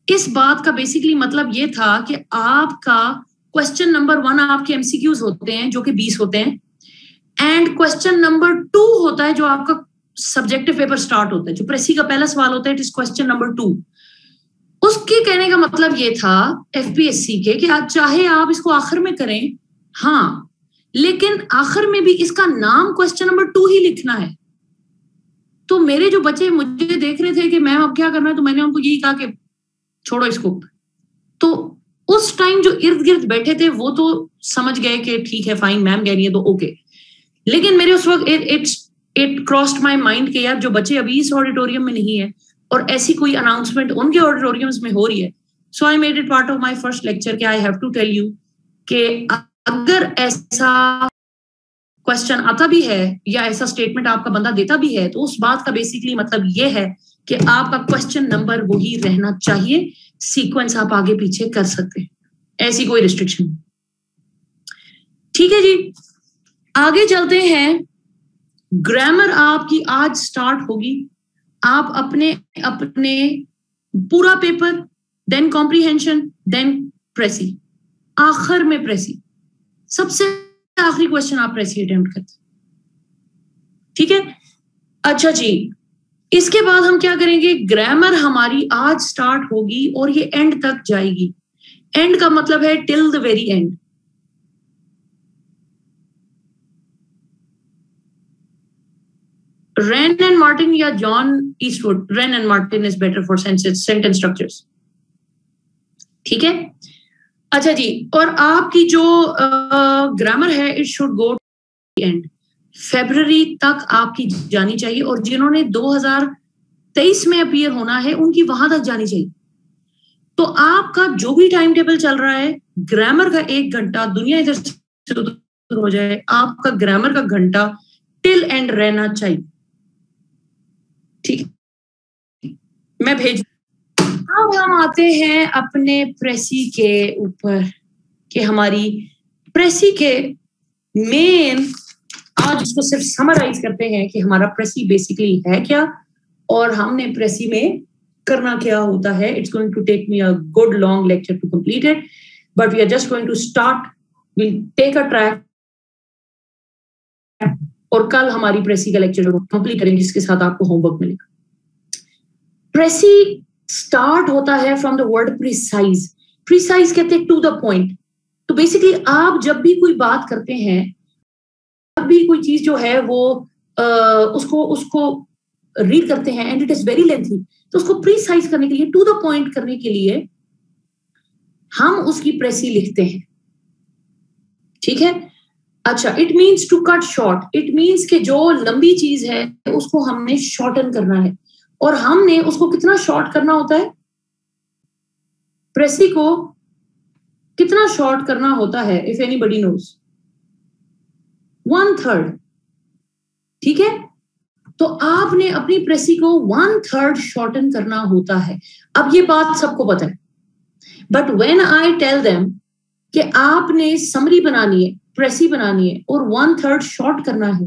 इस बात का बेसिकली मतलब ये था कि आपका क्वेश्चन नंबर 1 आपके एमसीक्यूज होते हैं जो कि 20 होते हैं, एंड क्वेश्चन नंबर 2 होता है जो आपका सब्जेक्टिव पेपर स्टार्ट होता है, जो प्रेसी का पहला सवाल होता है, इट इज क्वेश्चन नंबर 2. उसके कहने का मतलब ये था एफपीएससी के कि आप चाहे आप इसको आखिर में करें, हाँ, लेकिन आखिर में भी इसका नाम क्वेश्चन नंबर 2 ही लिखना है. तो मेरे जो बच्चे मुझे देख रहे थे कि मैम अब क्या करना है, तो मैंने उनको यही कहा कि छोड़ो इसको. तो उस टाइम जो इर्द गिर्द बैठे थे वो तो समझ गए कि ठीक है, फाइन, मैम कह रही है तो ओके. लेकिन मेरे उस वक्त इट क्रॉस्ड माय माइंड कि यार जो बच्चे अभी इस ऑडिटोरियम में नहीं है और ऐसी कोई अनाउंसमेंट उनके ऑडिटोरियम्स में हो रही है, so I made it part of my first lecture कि I have to tell you कि अगर ऐसा क्वेश्चन आता भी है या ऐसा स्टेटमेंट आपका बंदा देता भी है तो उस बात का बेसिकली मतलब ये है कि आपका क्वेश्चन नंबर वही रहना चाहिए, सीक्वेंस आप आगे पीछे कर सकते हैं, ऐसी कोई रिस्ट्रिक्शन. ठीक है जी, आगे चलते हैं. ग्रामर आपकी आज स्टार्ट होगी. आप अपने अपने पूरा पेपर, देन कॉम्प्रिहेंशन, देन प्रेसी, आखिर में प्रेसी, सबसे आखिरी क्वेश्चन आप प्रेसी अटेम्प्ट करते. ठीक है, अच्छा जी. इसके बाद हम क्या करेंगे, ग्रामर हमारी आज स्टार्ट होगी और ये एंड तक जाएगी. एंड का मतलब है till the very and. Wren and Martin या John Eastwood? Wren and Martin is better for sentence structures. ठीक है, अच्छा जी. और आपकी जो ग्रामर है it should go to end. फरवरी तक आपकी जानी चाहिए, और जिन्होंने 2023 में अपीयर होना है उनकी वहां तक जानी चाहिए. तो आपका जो भी टाइम टेबल चल रहा है, ग्रामर का 1 घंटा, दुनिया इधर से उधर हो जाए, आपका ग्रामर का घंटा टिल एंड रहना चाहिए. ठीक, मैं भेज. अब हम आते हैं अपने प्रेसी के ऊपर कि हमारी प्रेसी के मेन, आज उसको सिर्फ समराइज करते हैं कि हमारा प्रेसी बेसिकली है क्या और हमने प्रेसी में करना क्या होता है. It's going to take me a good long lecture to complete it, but we are just going to start. Will take a track और कल हमारी प्रेसी का लेक्चर कंप्लीट करेंगे जिसके साथ आपको होमवर्क मिलेगा. प्रेसी स्टार्ट होता है from the word precise. Precise कहते हैं टू द पॉइंट. तो बेसिकली आप जब भी कोई बात करते हैं, जब भी कोई चीज जो है वो उसको रीड करते हैं and it is very lengthy, तो उसको प्रिसाइज करने के लिए, टू द पॉइंट करने के लिए हम उसकी प्रेसी लिखते हैं. ठीक है, अच्छा, it means to cut short, it means कि जो लंबी चीज है उसको हमने शॉर्टन करना है, और हमने उसको कितना शॉर्ट करना होता है, प्रेसी को कितना शॉर्ट करना होता है, इफ एनीबडी नोज, 1/3, ठीक है। तो आपने अपनी प्रेसी को 1/3 शॉर्टन करना होता है। अब ये बात सबको पता है, but when I tell them कि आपने समरी बनानी है, प्रेसी बनानी है और 1/3 शॉर्ट करना है,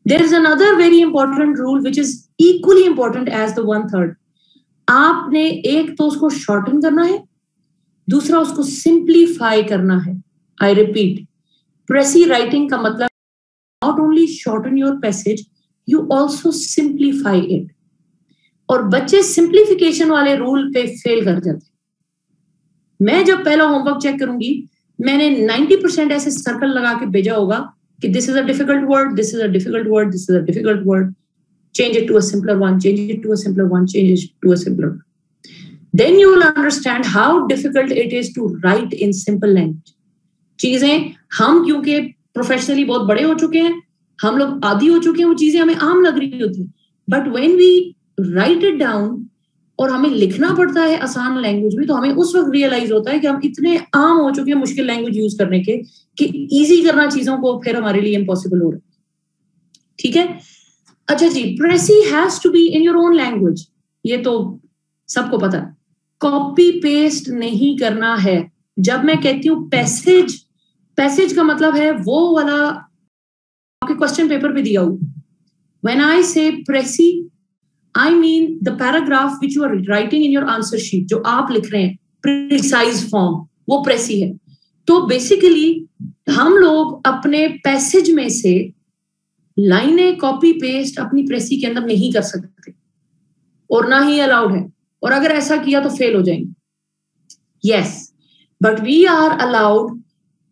there is another very important rule which is equally important as the 1/3। आपने एक तो उसको शॉर्टन करना है, दूसरा उसको सिंप्लीफाई करना है। आई रिपीट, प्रेसी राइटिंग का मतलब not only shorten your passage, you also simplify it. और बच्चे सिंप्लीफिकेशन वाले रूल पे फेल कर जाते हैं। मैं जब पहला होमवर्क चेक करूंगी, मैंने 90% ऐसे सर्कल लगा के भेजा होगा कि this is a difficult word, this is a difficult word, this is a difficult word, change it to a simpler one, change it to a simpler one, change it to a simpler one. Then you will understand how difficult it is to write in simple language. चीजें हम क्योंकि professionally बहुत बड़े हो चुके हैं, हम लोग आदी हो चुके हैं, वो चीजें हमें आम लग रही होती है, but when we write it down और हमें लिखना पड़ता है आसान लैंग्वेज में, तो हमें उस वक्त रियलाइज होता है कि हम इतने आम हो चुके हैं मुश्किल लैंग्वेज यूज करने के कि इजी करना चीजों को फिर हमारे लिए इम्पॉसिबल हो रहा है। ठीक है, अच्छा जी, precis has to be in your own language, ये तो सबको पता है। कॉपी पेस्ट नहीं करना है। जब मैं कहती हूँ पैसेज, पैसेज का मतलब है वो वाला आपके क्वेश्चन पेपर पे दिया हुआ। When I say precis, I mean the paragraph which you are writing in your answer sheet, जो आप लिख रहे हैं प्रिसाइज फॉर्म, वो प्रेसी है। तो बेसिकली हम लोग अपने पैसेज में से लाइनें कॉपी पेस्ट अपनी प्रेसी के अंदर नहीं कर सकते, और ना ही अलाउड है, और अगर ऐसा किया तो फेल हो जाएंगे। Yes, but we are allowed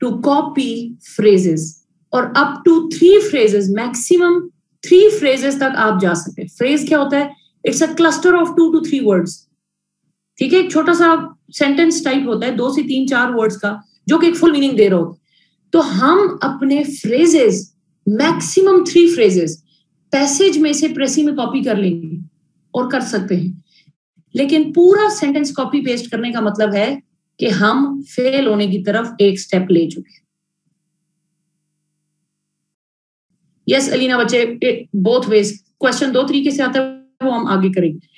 to copy phrases, और up to 3 phrases, maximum 3 phrases तक आप जा सकते हैं। फ्रेज क्या होता है? It's a cluster of 2 to 3 words. ठीक है, एक छोटा सा सेंटेंस टाइप होता है 2 से 3 4 वर्ड्स का, जो कि एक फुल मीनिंग दे रहा होता है। तो हम अपने फ्रेजेस मैक्सिमम 3 फ्रेजेस पैसेज में से प्रेसी में कॉपी कर लेंगे और कर सकते हैं, लेकिन पूरा सेंटेंस कॉपी पेस्ट करने का मतलब है कि हम फेल होने की तरफ एक स्टेप ले चुके हैं। यस अलीना बच्चे, बोथ वेज क्वेश्चन 2 तरीके से आता है, वो हम आगे करेंगे।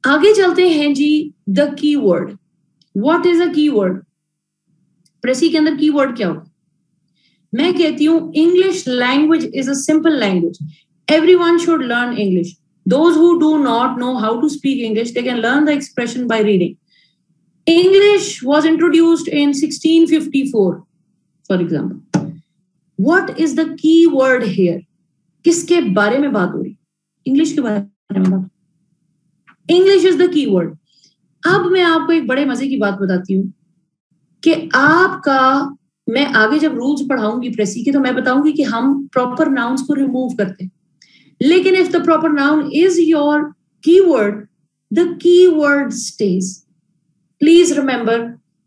आगे चलते हैं जी, the keyword. What is a keyword? Precis के अंदर कीवर्ड क्या होगा? मैं कहती हूं English language is a simple language, everyone should learn English. Those who do not know how to speak English, they can learn the expression by reading. English was introduced in 1654, for example. What is the key word here? किसके बारे में बात हो रही? English के बारे में बात। English is the key word. अब मैं आपको एक बड़े मजे की बात बताती हूँ कि आपका, मैं आगे जब रूल्स पढ़ाऊंगी प्रेसी के, तो मैं बताऊंगी कि हम प्रॉपर नाउन्स को रिमूव करते हैं, लेकिन if the proper noun is your keyword, the keyword stays. Please remember,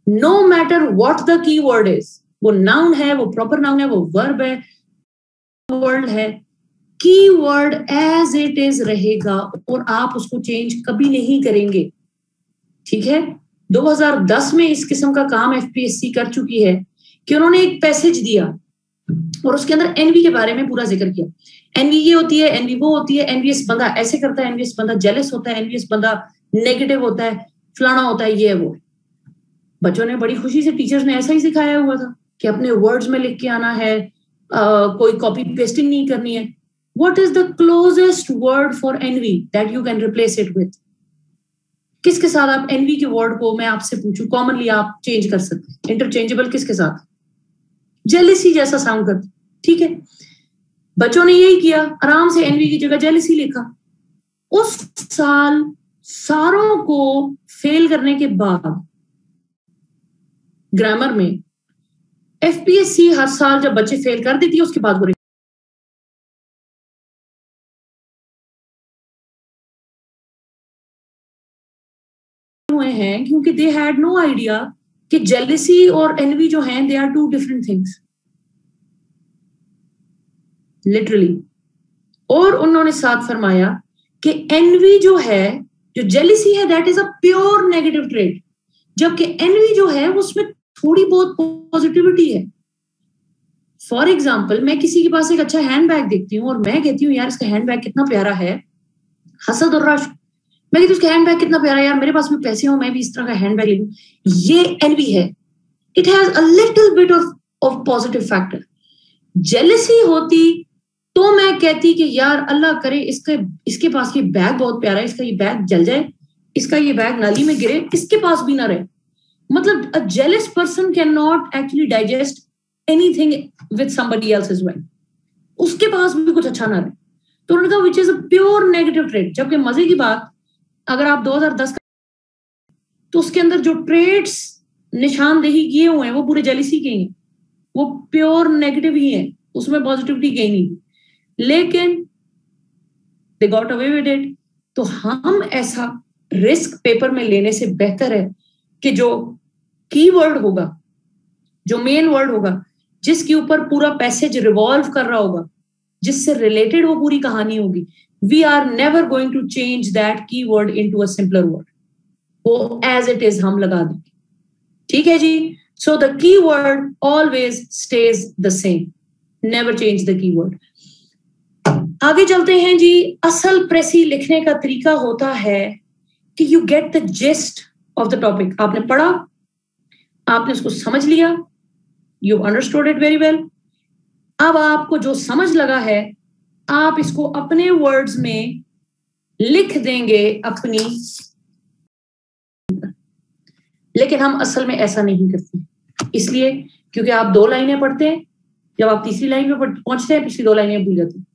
no matter what the keyword is, वो noun है, वो proper noun है, वो verb है, word है, keyword as it is रहेगा और आप उसको change कभी नहीं करेंगे। ठीक है, 2010 में इस किस्म का काम FPSC कर चुकी है कि उन्होंने एक पैसेज दिया और उसके अंदर एनवी के बारे में पूरा जिक्र किया। एनवी ये होती है, एनवी वो होती है, एनवीएस बंदा ऐसे करता है, एनवीएस बंदा जेलस होता है, एनवीएस बंदा नेगेटिव होता है, फलाना होता है, ये वो। बच्चों ने बड़ी खुशी से, टीचर्स ने ऐसा ही सिखाया हुआ था कि अपने वर्ड्स में लिख के आना है, कोई कॉपी पेस्टिंग नहीं करनी है। What is the closest word for envy that you can replace it with? किसके साथ आप एनवी के वर्ड को, मैं आपसे पूछूं, कॉमनली आप चेंज कर सकते हैं, इंटरचेंजेबल किसके साथ? जेलिसी जैसा साउंड करता। ठीक है, बच्चों ने यही किया, आराम से एनवी की जगह जेलिसी लिखा। उस साल सारों को फेल करने के बाद ग्रामर में एफपीएससी हर साल जब बच्चे फेल कर देती है, उसके बाद वो हुए हैं, क्योंकि दे हैड नो आइडिया कि जेलिसी और एनवी जो हैं, they are 2 different things. Literally. और उन्होंने साथ फरमाया कि एनवी जो है, जो जेलिसी है, that is a pure negative trait, जबकि एनवी जो है उसमें थोड़ी बहुत पॉजिटिविटी है। फॉर एग्जाम्पल, मैं किसी के पास एक अच्छा हैंडबैग देखती हूँ और मैं कहती हूँ यार इसका हैंडबैग कितना प्यारा है, हसद और रश, मैं कहती हूँ उसका हैंडबैग कितना प्यारा है, यार मेरे पास भी पैसे हो, मैं भी इस तरह का हैंडबैग ले लूं, ये एनवी है। It has a little bit of positive factor. Jealousy होती तो मैं कहती कि यार अल्लाह करे इसके पास ये बैग बहुत प्यारा है, इसका ये बैग जल जाए, इसका ये बैग नाली में गिरे, इसके पास भी ना रहे। मतलब a jealous person can not actually digest anything with somebody else as well, उसके पास भी कुछ अच्छा ना रहे। तो उन्होंने कहा विच is a pure negative trait. जबकि मजे की बात, अगर आप 2010 तो उसके अंदर जो ट्रेड्स निशानदेही किए हुए हैं वो पूरे जेलिसी के ही हैं, वो प्योर नेगेटिव ही है, उसमें पॉजिटिविटी गई नहीं, लेकिन they got away with it. तो हम ऐसा रिस्क पेपर में लेने से बेहतर है कि जो कीवर्ड होगा, जो मेन वर्ड होगा, जिसके ऊपर पूरा पैसेज रिवॉल्व कर रहा होगा, जिससे रिलेटेड वो पूरी कहानी होगी, we are never going to change that keyword into a simpler word, वो एज इट इज हम लगा देंगे। ठीक है जी। So the keyword always stays the same, never change the keyword. आगे चलते हैं जी। असल प्रेसी लिखने का तरीका होता है कि you get the gist of the topic. आपने पढ़ा, आपने उसको समझ लिया, you understood it very well. अब आपको जो समझ लगा है, आप इसको अपने वर्ड्स में लिख देंगे अपनी, लेकिन हम असल में ऐसा नहीं करते, इसलिए क्योंकि आप 2 लाइनें पढ़ते हैं, जब आप तीसरी लाइन पे पहुंचते हैं पिछली 2 लाइनें भूल जाते हैं,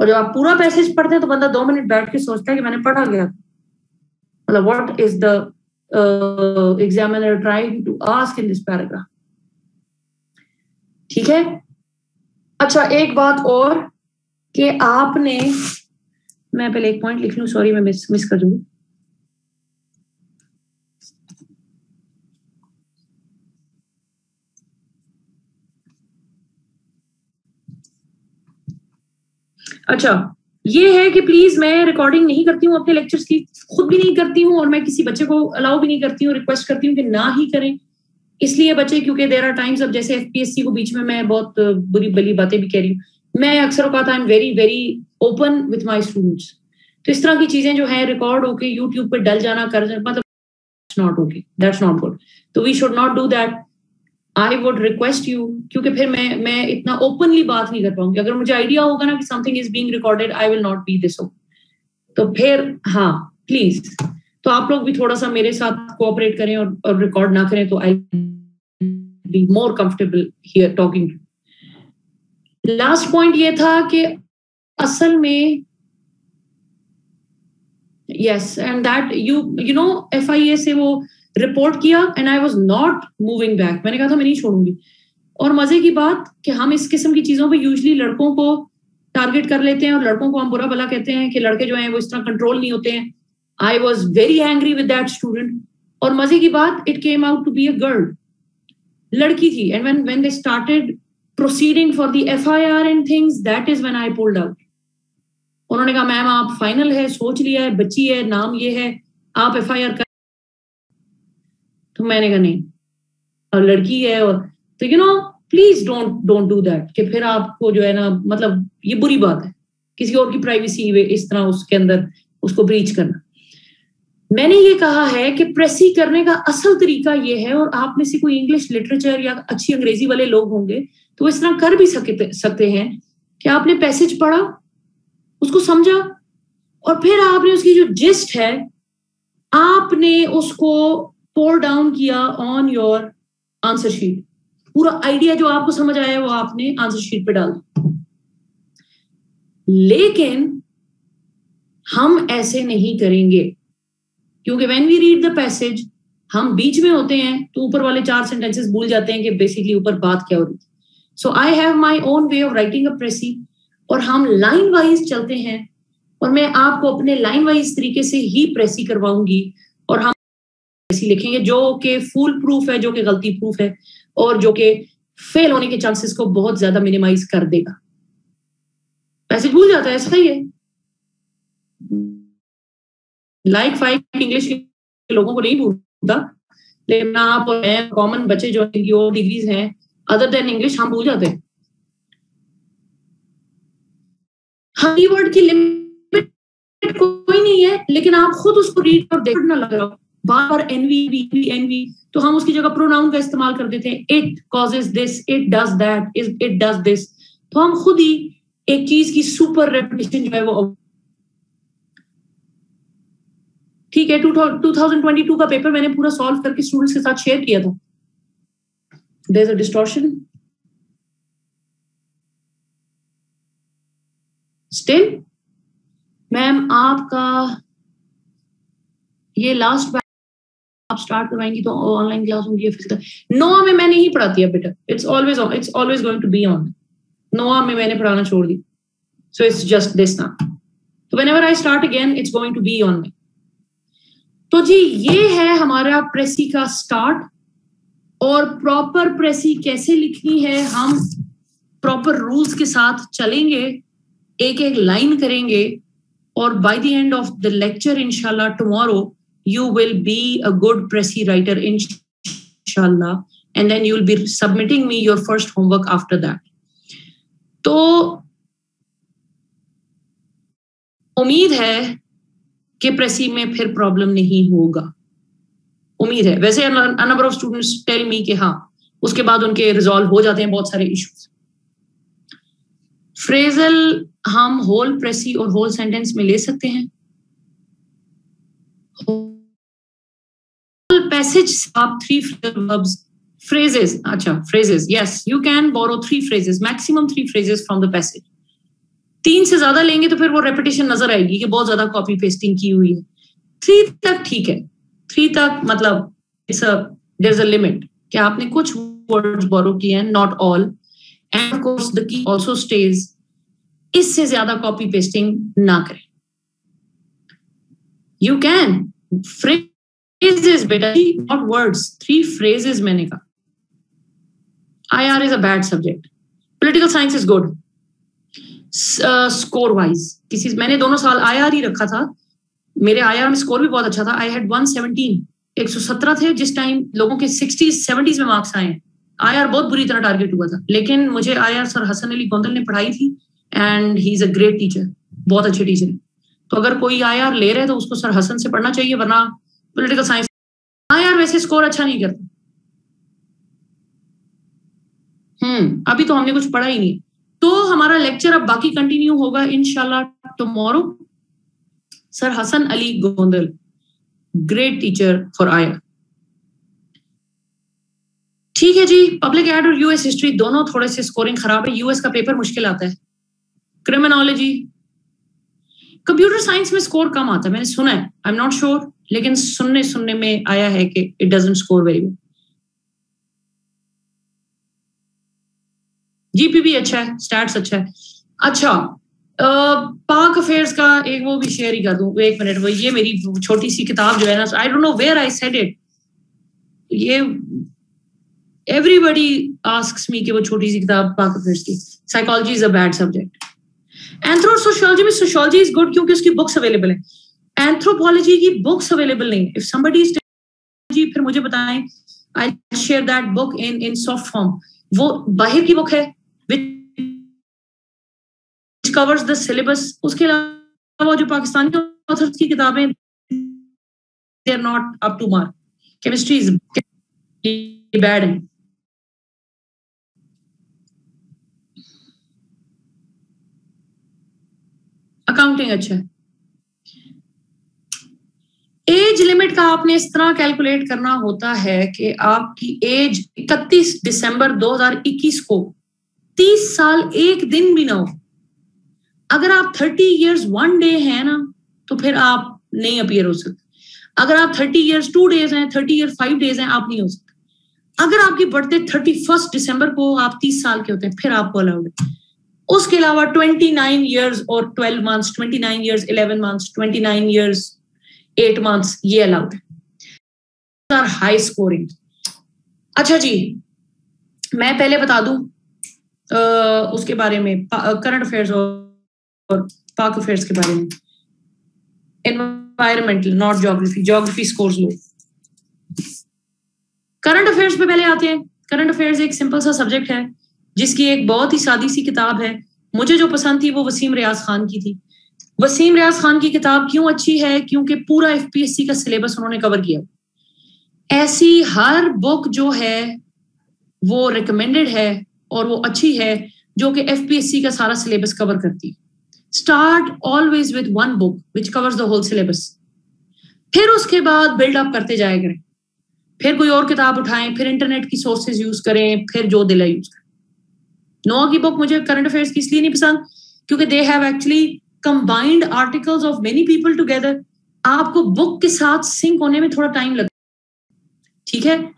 और जब आप पूरा पैसेज पढ़ते हैं तो बंदा 2 मिनट बैठ के सोचता है कि मैंने पढ़ा गया, मतलब what is the examiner trying to ask in this paragraph. ठीक है। अच्छा, एक बात और कि आपने, मैं पहले एक पॉइंट लिख लूं, सॉरी मैं मिस कर दूंगी। अच्छा, ये है कि प्लीज मैं रिकॉर्डिंग नहीं करती हूँ अपने लेक्चर्स की, खुद भी नहीं करती हूँ, और मैं किसी बच्चे को अलाउ भी नहीं करती हूँ, रिक्वेस्ट करती हूँ कि ना ही करें। इसलिए बच्चे, क्योंकि देयर आर टाइम्स, अब जैसे एफपीएससी को बीच में मैं बहुत बुरी भली बातें भी कह रही हूँ, मैं अक्सर औकात I am very very open with my students, तो इस तरह की चीजें जो है रिकॉर्ड होके यूट्यूब पे डल जाना, कर जाना, मतलब not okay, that's not good, तो we should not do that. I would request you, क्योंकि फिर मैं इतना ओपनली बात नहीं कर पाऊंगी। अगर मुझे आइडिया होगा ना कि something is being recorded, I will not be this open, तो फिर हाँ प्लीज, तो आप लोग भी थोड़ा सा मेरे साथ कोऑपरेट करें और रिकॉर्ड ना करें, तो I be more comfortable here talking. Last point ये था कि असल में yes, and that you know FIA से वो रिपोर्ट किया and I was not moving back, मैंने कहा था मैं नहीं छोड़ूंगी। और मजे की बात कि हम इस किस्म की चीजों पे यूजुअली लड़कों को टारगेट कर लेते हैं और लड़कों को हम बुरा भला कहते हैं कि लड़के जो हैं वो इस तरह कंट्रोल नहीं होते हैं। I was very angry with that student, और मजे की बात, it came out to be a girl, लड़की थी, and when they started proceeding for the FIR and things, that is when I pulled out. उन्होंने कहा मैम आप final है, सोच लिया है, बच्ची है, नाम ये है, आप FIR कर, तो मैंने कहा नहीं, और लड़की है, और तो you know please don't do that, कि फिर आपको जो है ना, मतलब ये बुरी बात है किसी और की प्राइवेसी इस तरह उसके अंदर उसको ब्रीच करना। मैंने ये कहा है कि प्रेसी करने का असल तरीका ये है, और आप में से कोई इंग्लिश लिटरेचर या अच्छी अंग्रेजी वाले लोग होंगे तो इस तरह कर भी सकते हैं कि आपने पैसेज पढ़ा, उसको समझा, और फिर आपने उसकी जो जिस्ट है आपने उसको पोर डाउन किया ऑन योर आंसर शीट। पूरा आइडिया जो आपको समझ आया वो आपने आंसर शीट पे डाल दिया। लेकिन हम ऐसे नहीं करेंगे, क्योंकि when we read the passage हम बीच में होते हैं तो ऊपर वाले 4 सेंटेंसेस भूल जाते हैं कि बेसिकली ऊपर बात क्या हो रही थी। So I have my own way of writing a precis, और हम लाइन वाइज चलते हैं, और मैं आपको अपने लाइन वाइज तरीके से ही प्रेसी करवाऊंगी, और हम प्रेसी लिखेंगे जो कि फुल प्रूफ है, जो कि गलती प्रूफ है, और जो कि फेल होने के चांसेस को बहुत ज्यादा मिनिमाइज कर देगा। पैसेज भूल जाता है, ऐसा ही है। लाइक फाइक इंग्लिश के लोगों को नहीं भूलता, लेकिन आप और मैं कॉमन बच्चे जो इनकी और डिग्रीज हैं अदर देन इंग्लिश, हम भूल जाते हैं। हाँ, कीवर्ड की लिमिट कोई नहीं है, लेकिन आप खुद उसको रीड और देख ना लगाओ बार बार एनवी, तो हम उसकी जगह प्रोनाउन का इस्तेमाल कर देते हैं। It causes this, it does that, it does this. तो हम खुद ही एक चीज की सुपर रेपिटेशन जो है वो, ठीक है। 2022 का पेपर मैंने पूरा सॉल्व करके स्टूडेंट्स के साथ शेयर किया था। There is a distortion still. Ma'am आपका ये लास्ट आप स्टार्ट करवाएंगी तो ऑनलाइन क्लास होंगी या फिजिकल? नोआ में मैं नहीं पढ़ाती अब बेटा, it's always going to be on. नोआ में मैंने पढ़ाना छोड़ दी, so it's just this now. तो whenever I start again it's going to be on me. तो जी ये है हमारा प्रेसी का स्टार्ट। और प्रॉपर प्रेसी कैसे लिखनी है, हम प्रॉपर रूल्स के साथ चलेंगे, एक एक लाइन करेंगे, और by the end of the lecture इंशाल्लाह tomorrow you will be a good Pressy writer inshallah, and then you'll be submitting me your first homework after that. तो उम्मीद है कि प्रेसी में फिर प्रॉब्लम नहीं होगा, उम्मीद है। वैसे number of students tell me कि हाँ उसके बाद उनके रिजॉल्व हो जाते हैं बहुत सारे इश्यूज। फ्रेजल हम होल प्रेसी और होल सेंटेंस में ले सकते हैं। Passage आप 3 verbs, phrases, अच्छा phrases, yes you can borrow 3 phrases, maximum 3 phrases from the passage। 3 से ज्यादा लेंगे तो फिर वो रेपिटेशन नजर आएगी कि बहुत ज्यादा कॉपी पेस्टिंग की हुई है। 3 तक ठीक है, 3 तक मतलब there's a limit कि आपने कुछ वर्ड्स बोरो किए हैं, not all, and of course the key also stays, इससे ज्यादा कॉपी पेस्टिंग ना करें। You can phrases बेटा, not words, 3 phrases मैंने कहा। IR is a bad subject, political science is good। Score wise किसी मैंने दोनों साल IR ही रखा था, मेरे IR में स्कोर भी बहुत अच्छा था। I had 117, 117 थे जिस टाइम लोगों के 60s 70s में मार्क्स आए हैं। IR बहुत बुरी तरह टारगेट हुआ था, लेकिन मुझे IR सर हसन अली गोंदल ने पढ़ाई थी, and he is a great teacher, बहुत अच्छे टीचर है। तो अगर कोई IR ले रहे हैं तो उसको सर हसन से पढ़ना चाहिए, वरना पॉलिटिकल साइंस IR वैसे स्कोर अच्छा नहीं करता। अभी तो हमने कुछ पढ़ा ही नहीं। तो हमारा लेक्चर अब बाकी कंटिन्यू होगा इंशाल्लाह tomorrow. Sir Hasan Ali Gondal, great teacher for IR। ठीक है जी, पब्लिक एड और US हिस्ट्री दोनों थोड़े से स्कोरिंग खराब है। US का पेपर मुश्किल आता है। क्रिमिनोलॉजी, कंप्यूटर साइंस में स्कोर कम आता है, मैंने सुना है, आई एम नॉट श्योर, लेकिन सुनने में आया है कि it doesn't score very well. GP भी अच्छा है, स्टैट्स अच्छा है। अच्छा, पाक अफेयर्स का एक वो भी शेयर ही कर दूं, एक मिनट। वो ये मेरी छोटी सी किताब जो है ना, I don't know where I said it, ये एवरीबडी आस्क्स मी कि वो छोटी सी किताब पाक अफेयर्स की, psychology is a bad subject. Anthro sociology में सोशियोलॉजी इज गुड क्योंकि उसकी बुक्स अवेलेबल है। एंथ्रोपोलॉजी की बुक्स अवेलेबल नहीं है। इफ समबडी इज जी फिर मुझे बताएं, I share that book in soft form. वो बाहर की बुक है which covers the syllabus। उसके अलावा जो पाकिस्तानी ऑथर्स की किताबें they are not up to mark। Chemistry is bad है। अकाउंटिंग अच्छा है। एज लिमिट का आपने इस तरह कैलकुलेट करना होता है कि आपकी एज 31 दिसंबर 2021 को 30 साल एक दिन भी ना हो। अगर आप 30 years 1 day हैं ना, तो फिर आप नहीं अपीयर हो सकते। अगर आप 30 years 2 days हैं, 30 years 5 days हैं, आप नहीं हो सकते। अगर आपकी बर्थडे 31 दिसंबर को आप 30 साल के होते हैं, फिर आपको अलाउड है। उसके अलावा 29 years और 12 months, 29 years 11 months, 29 years 8 months, ये अलाउड है। High scoring. अच्छा जी, मैं पहले बता दूं उसके बारे में, करंट अफेयर्स और पाक अफेयर्स के बारे में। Environmental, not geography, geography scores low. Current affairs पे पहले आते हैं। करंट अफेयर्स एक सिंपल सा सब्जेक्ट है जिसकी एक बहुत ही सादी सी किताब है। मुझे जो पसंद थी वो वसीम रियाज खान की थी। वसीम रियाज खान की किताब क्यों अच्छी है? क्योंकि पूरा एफपीएससी का सिलेबस उन्होंने कवर किया। ऐसी हर बुक जो है वो रिकमेंडेड है और वो अच्छी है जो कि एफपीएससी का सारा सिलेबस कवर करती है। Start always with one book which covers the whole syllabus, फिर उसके बाद बिल्ड अप करते जाया करें, फिर कोई और किताब उठाएं, फिर इंटरनेट की सोर्सेज यूज करें, फिर जो दिला यूज करें। नोआ की बुक मुझे करंट अफेयर्स की इसलिए नहीं पसंद क्योंकि they have actually combined articles of many people together. आपको बुक के साथ सिंक होने में थोड़ा टाइम लगता है, ठीक है?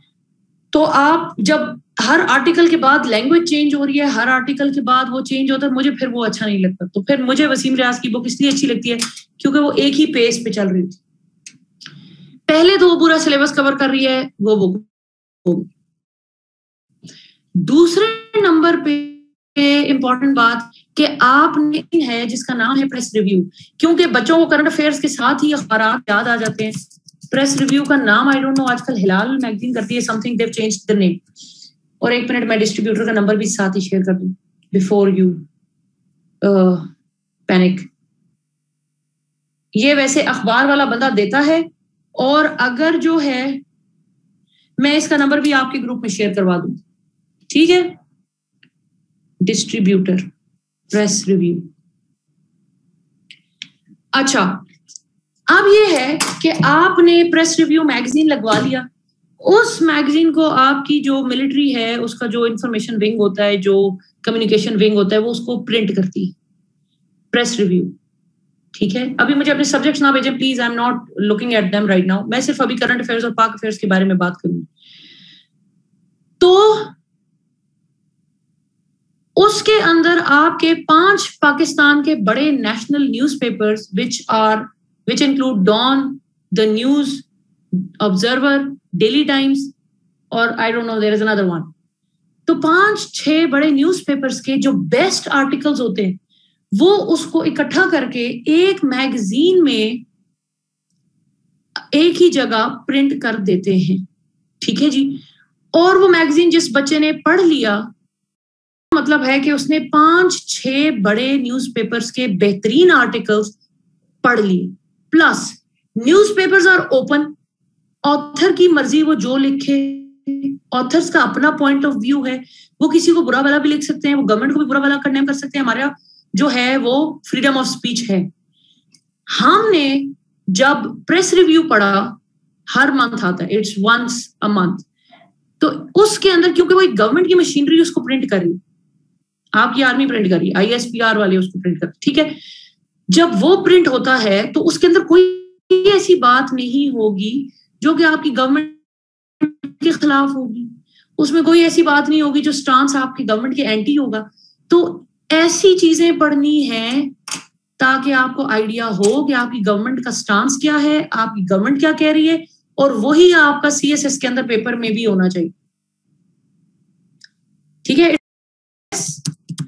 तो आप जब हर आर्टिकल के बाद लैंग्वेज चेंज हो रही है, हर आर्टिकल के बाद वो चेंज होता है, मुझे फिर वो अच्छा नहीं लगता। तो फिर मुझे वसीम रियाज की बुक इसलिए अच्छी लगती है क्योंकि वो एक ही पेस पे चल रही थी। पहले तो वो पूरा सिलेबस कवर कर रही है वो बुक। दूसरे नंबर पे इंपॉर्टेंट बात कि आपने है जिसका नाम है प्रेस रिव्यू, क्योंकि बच्चों को करंट अफेयर्स के साथ ही अखबार याद आ जाते हैं। प्रेस रिव्यू का नाम आई डोंट नो, आजकल हिलाल मैगजीन करती है something, they changed the name. और एक मिनट मैं डिस्ट्रीब्यूटर का नंबर भी साथ ही शेयर कर दूं बिफोर यू पैनिक। ये वैसे अखबार वाला बंदा देता है, और अगर जो है मैं इसका नंबर भी आपके ग्रुप में शेयर करवा दूं, ठीक है? Distributor press review. अच्छा, अब ये है कि आपने प्रेस रिव्यू मैगजीन लगवा लिया। उस मैगजीन को आपकी जो मिलिट्री है, उसका जो इंफॉर्मेशन विंग होता है, जो कम्युनिकेशन विंग होता है, वो उसको प्रिंट करती है, प्रेस रिव्यू, ठीक है? अभी मुझे अपने सब्जेक्ट्स ना भेजें please, I am not looking at them right now. मैं सिर्फ अभी करंट अफेयर्स और पाक अफेयर्स के बारे में बात करूंगी। तो उसके अंदर आपके 5 पाकिस्तान के बड़े national newspapers which include Dawn, the News, Observer, Daily Times और I don't know there is another one. तो 5-6 बड़े न्यूज़पेपर्स के जो बेस्ट आर्टिकल्स होते हैं वो उसको इकट्ठा करके एक मैगजीन में एक ही जगह प्रिंट कर देते हैं, ठीक है जी? और वो मैगजीन जिस बच्चे ने पढ़ लिया, मतलब है कि उसने 5-6 बड़े न्यूज़पेपर्स के बेहतरीन आर्टिकल्स पढ़ लिए। Plus newspapers are open, author की मर्जी वो जो लिखे, ऑथर्स का अपना पॉइंट ऑफ व्यू है, वो किसी को बुरा भला भी लिख सकते हैं, वो गवर्नमेंट को भी बुरा भला कंडेम कर सकते हैं। हमारा जो है वो फ्रीडम ऑफ स्पीच है। हमने जब प्रेस रिव्यू पढ़ा, हर मंथ आता है, इट्स वंस अ मंथ, तो उसके अंदर क्योंकि वो एक गवर्नमेंट की मशीनरी उसको प्रिंट कर रही, आपकी आर्मी प्रिंट कर रही, आईएसपीआर वाले उसको प्रिंट कर, ठीक है? जब वो प्रिंट होता है तो उसके अंदर कोई ऐसी बात नहीं होगी जो कि आपकी गवर्नमेंट के खिलाफ होगी, उसमें कोई ऐसी बात नहीं होगी जो स्टांस आपकी गवर्नमेंट के एंटी होगा। तो ऐसी चीजें पढ़नी है ताकि आपको आइडिया हो कि आपकी गवर्नमेंट का स्टांस क्या है, आपकी गवर्नमेंट क्या कह रही है, और वही आपका सीएसएस के अंदर पेपर में भी होना चाहिए, ठीक है?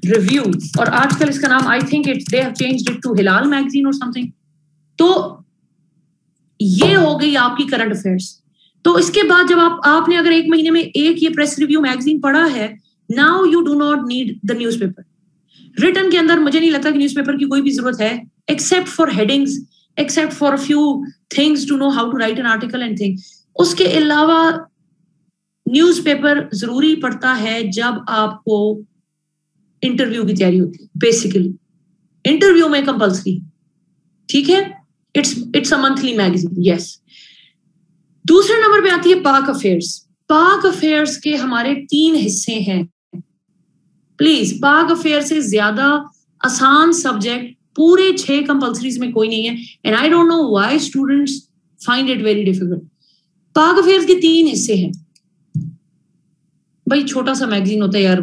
रिव्यू, और आजकल इसका नाम I think they have changed it to Hilal magazine और समथिंग। तो ये हो गई आपकी करंट अफेयर्स। तो इसके बाद जब आपने अगर एक महीने में एक ये प्रेस रिव्यू मैगजीन पढ़ा है, now you do not need the newspaper. Written के अंदर मुझे नहीं लगता कि न्यूज़पेपर की कोई भी जरूरत है, except for headings, except for a few things to know how to write an article and thing. उसके अलावा न्यूज़पेपर जरूरी पड़ता है जब आपको इंटरव्यू की तैयारी होती है, बेसिकली इंटरव्यू में कंपल्सरी, ठीक है? It's a monthly magazine, yes. दूसरे नंबर पे आती है पाक अफेयर्स। पाक अफेयर्स के हमारे 3 हिस्से हैं। प्लीज, पाक अफेयर से ज्यादा आसान सब्जेक्ट पूरे 6 कंपल्सरीज में कोई नहीं है, and I don't know why students find it very difficult. पाक अफेयर्स के 3 हिस्से हैं। भाई छोटा सा मैगजीन होता है यार,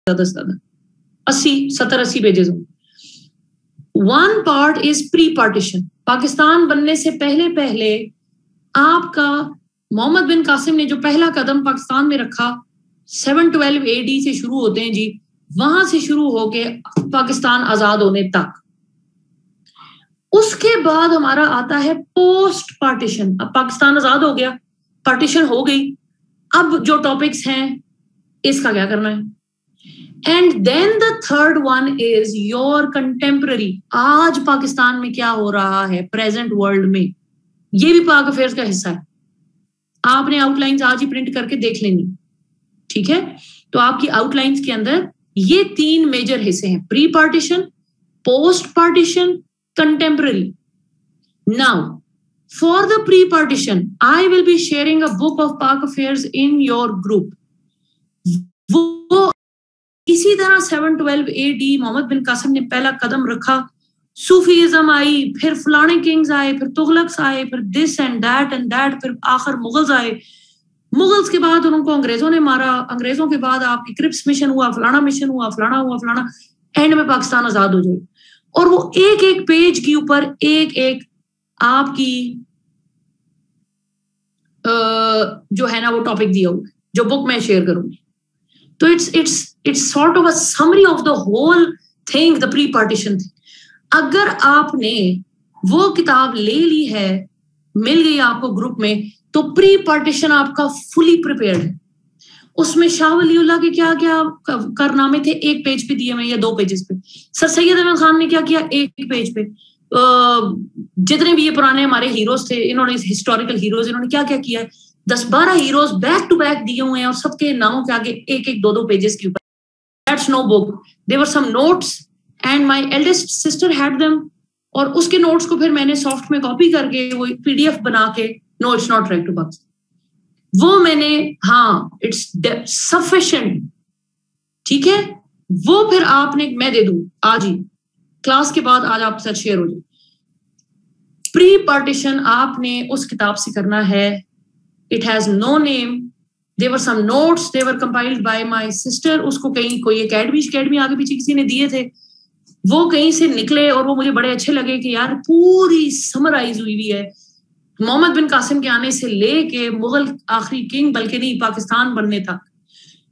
70-80 पेजेस होंगे। One part is pre partition. Pakistan बनने से पहले आपका मोहम्मद बिन कासिम ने जो पहला कदम पाकिस्तान में रखा, 712 AD से शुरू होते हैं जी, वहां से शुरू होके पाकिस्तान आजाद होने तक। उसके बाद हमारा आता है पोस्ट पार्टीशन। अब पाकिस्तान आजाद हो गया, पार्टीशन हो गई, अब जो टॉपिक्स हैं इसका क्या करना है। And then the third one is your contemporary. आज पाकिस्तान में क्या हो रहा है प्रेजेंट वर्ल्ड में, ये भी पाक अफेयर्स का हिस्सा है। आपने आउटलाइंस आज ही प्रिंट करके देख लेनी, ठीक है। तो आपकी आउटलाइंस के अंदर ये 3 मेजर हिस्से हैं, pre partition, post partition, contemporary. Now for the pre partition I will be sharing a book of पाक अफेयर्स इन योर ग्रुप। वो इसी तरह 712 AD मोहम्मद बिन कासिम ने पहला कदम रखा, सूफीइज्म आई, फिर फलाने किंग्स आए, फिर तुगलक्स आए, फिर दिस एंड दैट, फिर आखिर मुगल्स आए। मुगल्स के बाद उनको अंग्रेजों ने मारा, अंग्रेजों के बाद आपकी क्रिप्स मिशन हुआ, फलाना मिशन हुआ, फलाना हुआ, फलाना, एंड में पाकिस्तान आजाद हो जाए। और वो एक एक पेज के ऊपर एक एक आपकी जो है ना वो टॉपिक दिया हुआ है, जो बुक मैं शेयर करूंगी। तो it's sort of a summary of the whole thing, the pre partition thing. अगर आपने वो किताब ले ली है, मिल गई आपको ग्रुप में, तो प्री पार्टीशन आपका फुली प्रिपेयर्ड है। उसमें शाह वलीउल्लाह के क्या क्या कारनामे थे, 1 पेज पे दिए हुए या 2 पेजेस पे। सर सैयद अहमद खान ने क्या किया, 1 पेज पे। जितने भी ये पुराने हमारे हीरोज थे, इन्होंने हिस्टोरिकल हीरोज, इन्होंने क्या क्या किया, 10-12 हीरोज बैक टू बैक दिए हुए हैं और सबके नामों के आगे 1-1, 2-2 पेजेस के ऊपर। That's no book, there were some notes and my eldest sister had them. और उसके नोट्स को फिर मैंने सॉफ्ट में कॉपी करके वो PDF बना के, no it's not right to box, वो मैंने, हाँ इट्स सफिशिएंट, ठीक है। वो फिर आपने, मैं दे दूं आज ही, क्लास के बाद आज आपके साथ शेयर हो जाए। प्री पार्टीशन आपने उस किताब से करना है। It has no name, there were some notes, they were compiled by my sister. उसको कहीं कोई एकेडमी आगे पीछे किसी ने दिए थे, वो कहीं से निकले और वो मुझे बड़े अच्छे लगे कि यार पूरी समराइज हुई है मोहम्मद बिन कासिम के आने से लेके मुगल आखिरी किंग, बल्कि नहीं पाकिस्तान बनने तक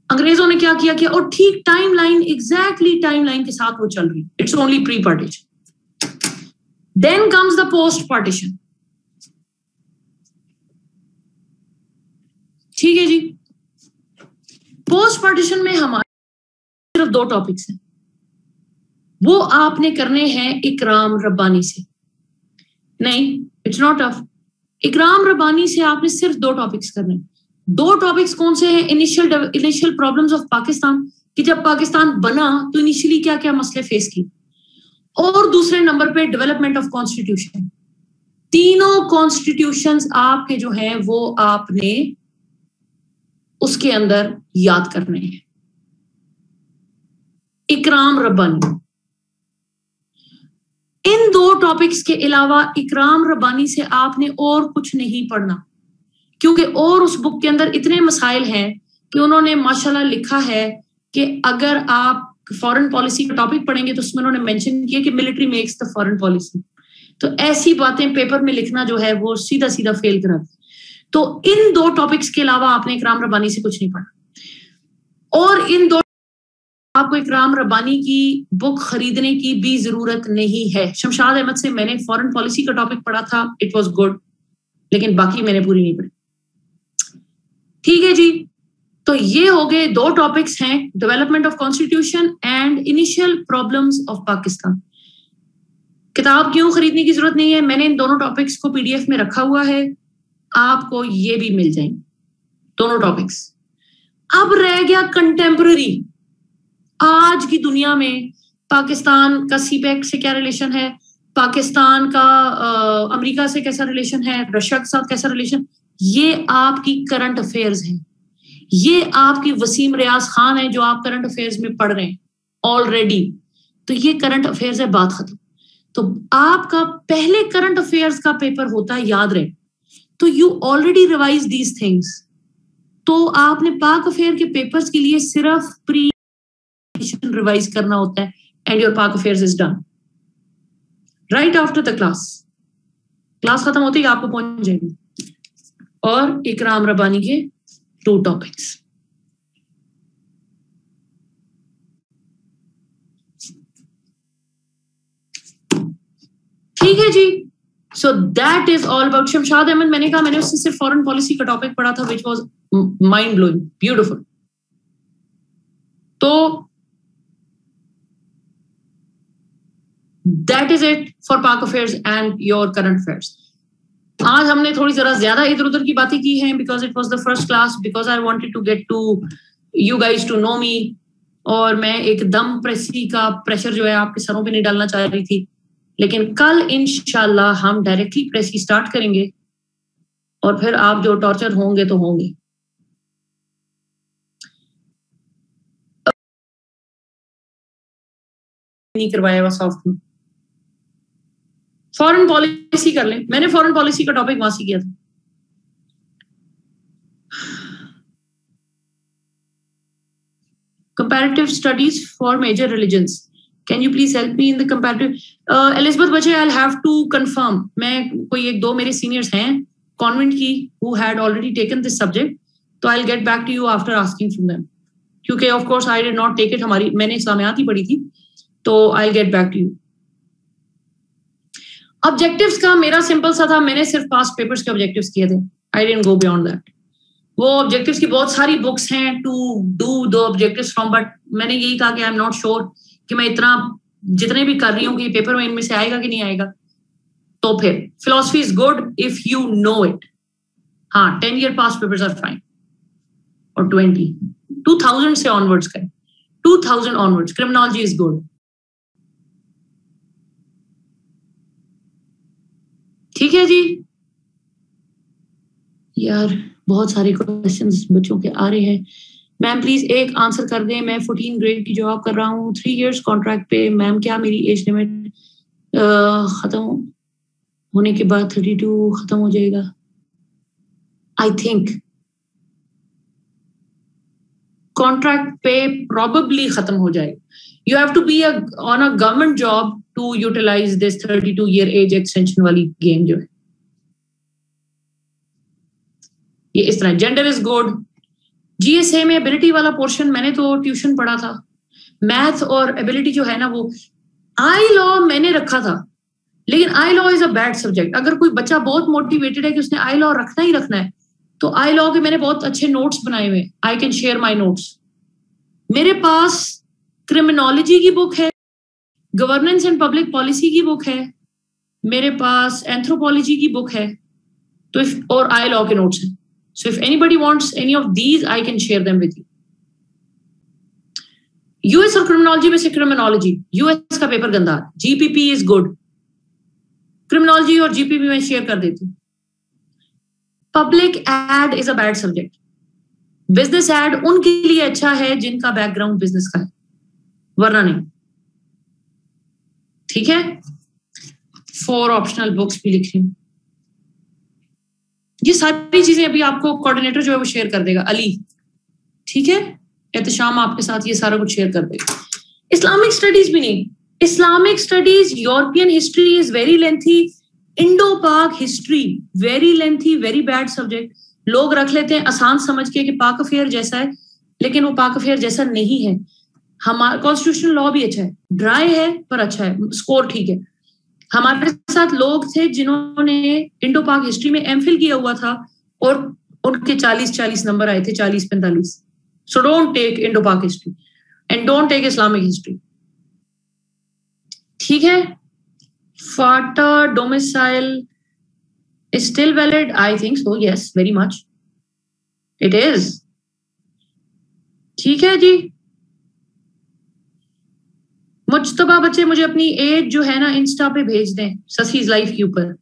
अंग्रेजों ने क्या किया किया, और ठीक टाइमलाइन, एग्जैक्टली टाइमलाइन के साथ वो चल रही। It's only pre partition. Then comes the post partition, ठीक है जी। पोस्ट पार्टीशन में हमारे सिर्फ 2 टॉपिक्स हैं, वो आपने करने हैं इकराम रब्बानी से। नहीं, इट्स नॉट टफ। इकराम रब्बानी से आपने सिर्फ 2 टॉपिक्स करने। 2 टॉपिक्स कौन से हैं? इनिशियल प्रॉब्लम्स ऑफ पाकिस्तान, कि जब पाकिस्तान बना तो इनिशियली क्या क्या मसले फेस किए, और दूसरे नंबर पे डेवलपमेंट ऑफ कॉन्स्टिट्यूशन। तीनों कॉन्स्टिट्यूशंस आपके जो हैं वो आपने उसके अंदर याद करने हैं। इकराम रब्बानी, इन 2 टॉपिक्स के अलावा इकराम रब्बानी से आपने और कुछ नहीं पढ़ना, क्योंकि और उस बुक के अंदर इतने मसाइल हैं कि उन्होंने माशाल्लाह लिखा है कि अगर आप फॉरेन पॉलिसी का टॉपिक पढ़ेंगे तो उसमें उन्होंने मेंशन किया कि military makes the foreign policy. तो ऐसी बातें पेपर में लिखना जो है वो सीधा सीधा फेल करा। तो इन 2 टॉपिक्स के अलावा आपने इकराम रब्बानी से कुछ नहीं पढ़ा, और इन 2 आपको इकराम रब्बानी की बुक खरीदने की भी जरूरत नहीं है। शमशाद अहमद से मैंने फॉरेन पॉलिसी का टॉपिक पढ़ा था, इट वाज गुड, लेकिन बाकी मैंने पूरी नहीं पढ़ी, ठीक है जी। तो ये हो गए 2 टॉपिक्स हैं, development of constitution and initial problems of Pakistan. किताब क्यों खरीदने की जरूरत नहीं है, मैंने इन दोनों टॉपिक्स को PDF में रखा हुआ है, आपको ये भी मिल जाएंगे दोनों टॉपिक्स। अब रह गया कंटेम्पररी। आज की दुनिया में पाकिस्तान का CPEC से क्या रिलेशन है, पाकिस्तान का अमेरिका से कैसा रिलेशन है, रशिया के साथ कैसा रिलेशन, ये आपकी करंट अफेयर्स हैं। ये आपकी वसीम रियाज खान है जो आप करंट अफेयर्स में पढ़ रहे हैं ऑलरेडी, तो ये करंट अफेयर्स है, बात खत्म। तो आपका पहले करंट अफेयर्स का पेपर होता है, याद रहे, तो you already revise these things. तो आपने पाक अफेयर के पेपर्स के लिए सिर्फ प्री रिवाइज करना होता है, एंड योर पाक affairs is done right after the class. Class खत्म होती है आपको पहुंच जाएगी। और इकराम रब्बानी के 2 टॉपिक्स। ठीक है जी. So that is all about Shamshad Ahmad. मैंने कहा मैंने उससे सिर्फ फॉरेन पॉलिसी का टॉपिक पढ़ा था, which was mind blowing, beautiful. तो that is it for Pak Affairs and your current affairs. आज हमने थोड़ी जरा ज्यादा इधर उधर की बातें की हैं because it was the first class, because I wanted to get to you guys to know me. और मैं एकदम प्रेसी का प्रेशर जो है आपके सरों पे नहीं डालना चाह रही थी, लेकिन कल इंशाल्लाह हम डायरेक्टली प्रेसी स्टार्ट करेंगे और फिर आप जो टॉर्चर होंगे तो होंगे. नहीं करवाया हुआ सॉफ्ट में. फॉरेन पॉलिसी कर लें. मैंने फॉरेन पॉलिसी का टॉपिक वहां से किया था. Comparative studies for major religions. Can you please help me in the comparative? Elizabeth Bache, I'll have to confirm. मैं कोई एक दो मेरे seniors हैं convent की who had already taken this subject. तो I'll get back to you after asking from them. क्योंकि of course I did not take it. मैंने इस्लामियात ही पढ़ी थी. तो I'll get back to you. Objectives का मेरा simple सा था. मैंने सिर्फ past papers के objectives किए थे. I didn't go beyond that. वो ऑब्जेक्टिव्स की बहुत सारी बुक्स हैं टू डू दो ऑब्जेक्टिव्स फ्रॉम, बट मैंने यही कहा कि आई एम नॉट श्योर कि मैं इतना जितने भी कर रही हूँ कि पेपर में इनमें से आएगा कि नहीं आएगा. तो फिर philosophy is good if you know it. हाँ, 10 year past papers are fine. और 2000 से ऑनवर्ड्स करें. 2000 ऑनवर्ड्स क्रिमिनोलॉजी इज गुड. ठीक है जी. यार बहुत सारे क्वेश्चंस बच्चों के आ रहे हैं. मैम प्लीज एक आंसर कर दें. मैं 14 ग्रेड की जॉब कर रहा हूँ 3 years कॉन्ट्रैक्ट पे. मैम क्या मेरी एज लिमिट खत्म होने के बाद 32 खत्म हो जाएगा? आई थिंक कॉन्ट्रैक्ट पे प्रॉबेबली खत्म हो जाएगा. You have to be on a government job to utilize this 32 year age extension वाली गेम जो है. ये इस तरह. Gender is good. जीएसए में एबिलिटी वाला पोर्शन मैंने तो ट्यूशन पढ़ा था. मैथ और एबिलिटी जो है ना, वो आई लॉ मैंने रखा था, लेकिन I law is a bad subject. अगर कोई बच्चा बहुत मोटिवेटेड है कि उसने आई लॉ रखना ही रखना है, तो आई लॉ के मैंने बहुत अच्छे नोट्स बनाए हुए. I can share my notes. मेरे पास क्रिमिनोलॉजी की बुक है, गवर्नेंस एंड पब्लिक पॉलिसी की बुक है, मेरे पास एंथ्रोपोलॉजी की बुक है, तो और आई लॉ के नोट्स हैं. So if anybody wants any of these, I can share them with you. US और criminology में से criminology, US का पेपर गंदा. GPP is good. Criminology और GPP में शेयर कर देती हूँ. Public ad is a bad subject. Business ad उनके लिए अच्छा है जिनका बैकग्राउंड बिजनेस का है, वरना नहीं. ठीक है. 4 ऑप्शनल बुक्स भी लिख रही हूँ. ये सारी चीजें अभी आपको कोऑर्डिनेटर जो है वो शेयर कर देगा, अली. ठीक है. एहतशाम आपके साथ ये सारा कुछ शेयर कर देगा. इस्लामिक स्टडीज भी नहीं. Islamic studies, European history is very lengthy. Indo Pak history very lengthy, very bad subject. लोग रख लेते हैं आसान समझ के कि पाक अफेयर जैसा है, लेकिन वो पाक अफेयर जैसा नहीं है. हमारा कॉन्स्टिट्यूशनल लॉ भी अच्छा है, ड्राई है पर अच्छा है, स्कोर ठीक है. हमारे साथ लोग थे जिन्होंने इंडो पाक हिस्ट्री में एमफिल किया हुआ था और उनके 40 नंबर आए थे, 40-45. So don't take Indo Pak history and don't take Islamic history. ठीक है. FATA domicile is still valid? I think so, yes, very much it is. ठीक है जी. मुज्तबा बच्चे मुझे अपनी एज जो है ना इंस्टा पे भेज दें ससीज लाइफ के ऊपर.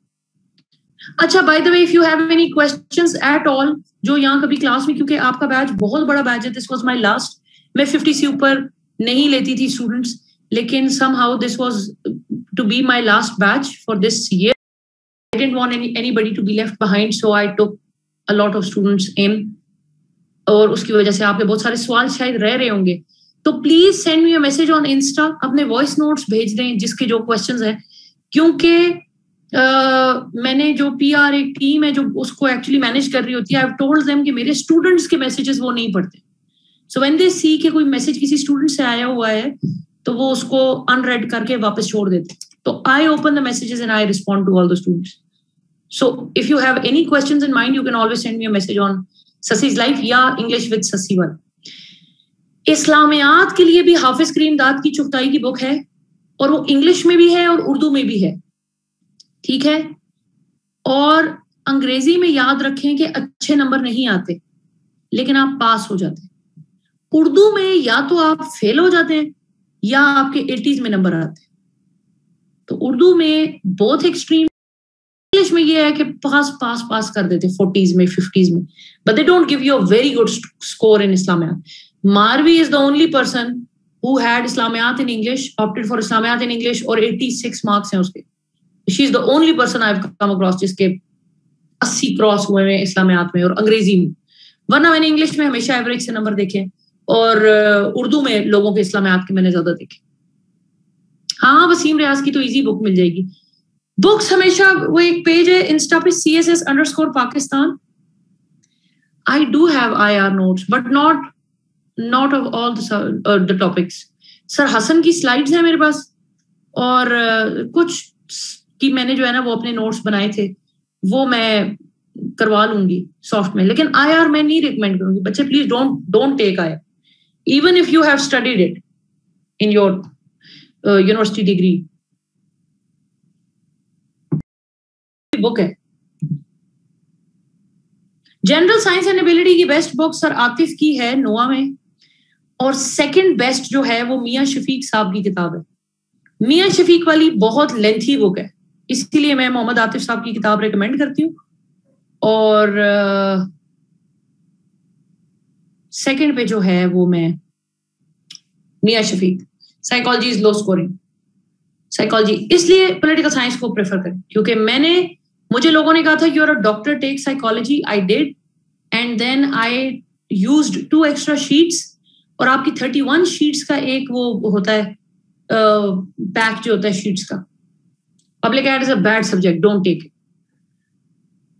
अच्छा, by the way, if you have any questions at all, जो यहाँ कभी क्लास में, क्योंकि आपका बैच बहुत बड़ा बैच है, दिस वाज माय लास्ट. मैं 50 से ऊपर नहीं लेती थी स्टूडेंट्स, लेकिन somehow this was to be my last batch for this year. I didn't want anybody to be left behind, so I took a lot of students in. और उसकी वजह से आपके बहुत सारे सवाल शायद रह रहे होंगे. तो please send me a message on Insta. अपने वॉइस नोट्स भेज दें जिसके जो क्वेश्चंस हैं, क्योंकि मैंने जो पीआर एक टीम है जो उसको एक्चुअली मैनेज कर रही होती है, आई हैव टोल्ड देम कि मेरे स्टूडेंट्स के मैसेजेस वो नहीं पढ़ते. सो व्हेन दे सी कि कोई मैसेज किसी स्टूडेंट से आया हुआ है तो वो उसको अनरेड करके वापस छोड़ देते. So I open the messages and I respond to all the students. So if you have any questions in mind, you can always send me a message on Sasi's Life या English with Sasi वाला. इस्लामियात के लिए भी हाफिज करीम दाद की चुगताई की book है, और वो इंग्लिश में भी है और उर्दू में भी है, ठीक है. और अंग्रेजी में याद रखें कि अच्छे नंबर नहीं आते लेकिन आप पास हो जाते हैं. उर्दू में या तो आप फेल हो जाते हैं या आपके 80s में नंबर आते हैं. तो उर्दू में बोथ एक्सट्रीम. इंग्लिश में ये है कि पास कर देते 40s में 50s में, but they don't give you a very good score in Islamiat. Marvi is the only person who had Islamiat in English, opted for Islamiat in English, और 86 मार्क्स हैं उसके. She is the only person I have come across जिसके 80 cross हुए हैं इस्लामियात में और अंग्रेजी में. वरना मैंने इंग्लिश में हमेशा एवरेज से नंबर देखे और उर्दू में लोगों के इस्लामियात के मैंने ज्यादा देखे. हाँ, वसीम रियाज की तो इजी बुक मिल जाएगी. बुक्स हमेशा वो एक पेज है इंस्टा पे CSS_Pakistan. I do have IR notes but not of all the topics. Sir Hasan की स्लाइड्स हैं मेरे पास, और कुछ की मैंने जो है ना वो अपने नोट्स बनाए थे, वो मैं करवा लूंगी सॉफ्ट में. लेकिन IR मैं नहीं रिकमेंड करूंगी. बच्चे please don't take IR even if you have studied it in your university degree. Book है जनरल साइंस एंड एबिलिटी की बेस्ट बुक सर आतिफ की है नोआ में, और सेकंड बेस्ट जो है वो मियां शफीक साहब की किताब है. मियां शफीक वाली बहुत लेंथी बुक है, इसीलिए मैं मोहम्मद आतिफ साहब की किताब रिकमेंड करती हूँ. और सेकंड पे जो है वो मैं Mian Shafiq psychology is low scoring psychology, इसलिए पॉलिटिकल साइंस को प्रेफर करें क्योंकि मुझे लोगों ने कहा था you are a doctor take psychology. I did and then I used 2 extra sheets, और आपकी 31 शीट्स का एक वो होता है पैक जो होता है शीट्स का. Public ad is a bad subject, don't take it.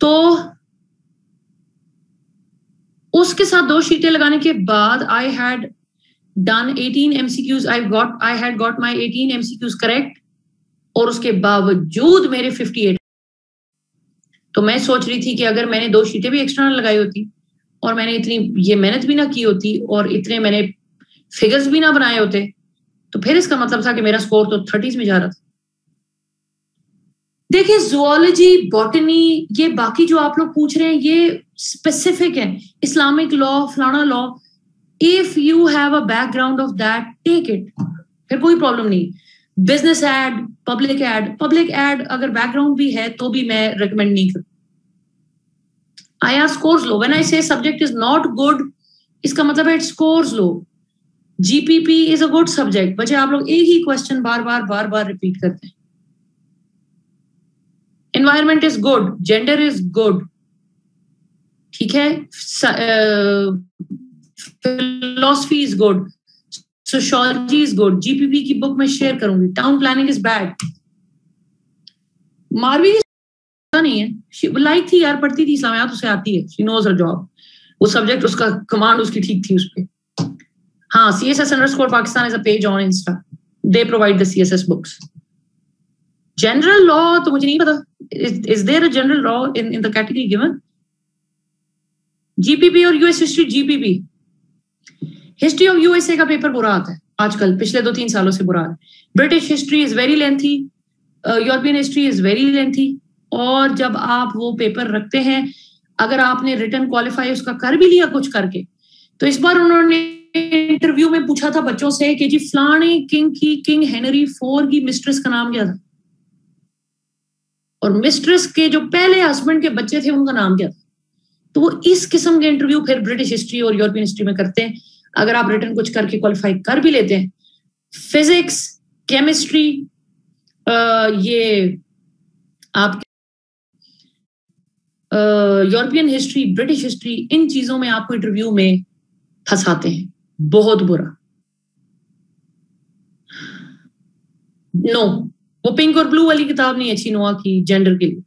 तो उसके साथ 2 शीटें लगाने के बाद I had done 18 MCQs. I had got my 18 MCQs correct, और उसके बावजूद मेरे 58. तो मैं सोच रही थी कि अगर मैंने 2 शीटें भी एक्स्ट्रा लगाई होती और मैंने इतनी ये मेहनत भी ना की होती और इतने मैंने फिगर्स भी ना बनाए होते, तो फिर इसका मतलब था कि मेरा स्कोर तो 30s में जा रहा था. देखिए जुओलॉजी, बॉटनी, ये बाकी जो आप लोग पूछ रहे हैं ये स्पेसिफिक है. इस्लामिक लॉ, फलाना law, if you have a background of that take it, फिर कोई प्रॉब्लम नहीं. बिजनेस एड, पब्लिक एड अगर बैकग्राउंड भी है तो भी मैं रिकमेंड नहीं करूँ. IR scores low. When I say subject is not good, इसका मतलब है it scores low. GPP is a good subject. बच्चे आप लोग एक ही क्वेश्चन बार बार रिपीट करते हैं. Environment is good, gender is good, ठीक है, philosophy is good, sociology is good. GPP की बुक में शेयर करूंगी. Town planning is bad. Marvi नहीं है, लाइक थी यार, पढ़ती थी इस्लामियात, उसे आती है, शी नोज हर जॉब. वो सब्जेक्ट उसका कमांड उसकी ठीक थी उस पे. हाँ, CSS_Pakistan is a page on Insta. They provide the CSS books. General law तो मुझे नहीं पता. Is there a general law in the category given? GPP और US history. GPP history of USA का पेपर बुरा आता है आजकल, पिछले 2-3 सालों से बुरा है. British history is very lengthy, European history is very lengthy. और जब आप वो पेपर रखते हैं, अगर आपने रिटन क्वालिफाई उसका कर भी लिया कुछ करके, तो इस बार उन्होंने इंटरव्यू में पूछा था बच्चों से कि जी फलाने किंग हेनरी IV की मिस्ट्रेस का नाम क्या था, और मिस्ट्रेस के जो पहले हस्बैंड के बच्चे थे उनका नाम क्या था. तो वो इस किस्म के इंटरव्यू फिर ब्रिटिश हिस्ट्री और यूरोपियन हिस्ट्री में करते हैं. अगर आप रिटन कुछ करके क्वालिफाई कर भी लेते हैं, फिजिक्स, केमिस्ट्री, ये आप यूरोपियन हिस्ट्री, ब्रिटिश हिस्ट्री, इन चीजों में आपको इंटरव्यू में फंसाते हैं. बहुत बुरा. नो, वो पिंक और ब्लू वाली किताब नहीं अच्छी नोआ की. जेंडर के लिए,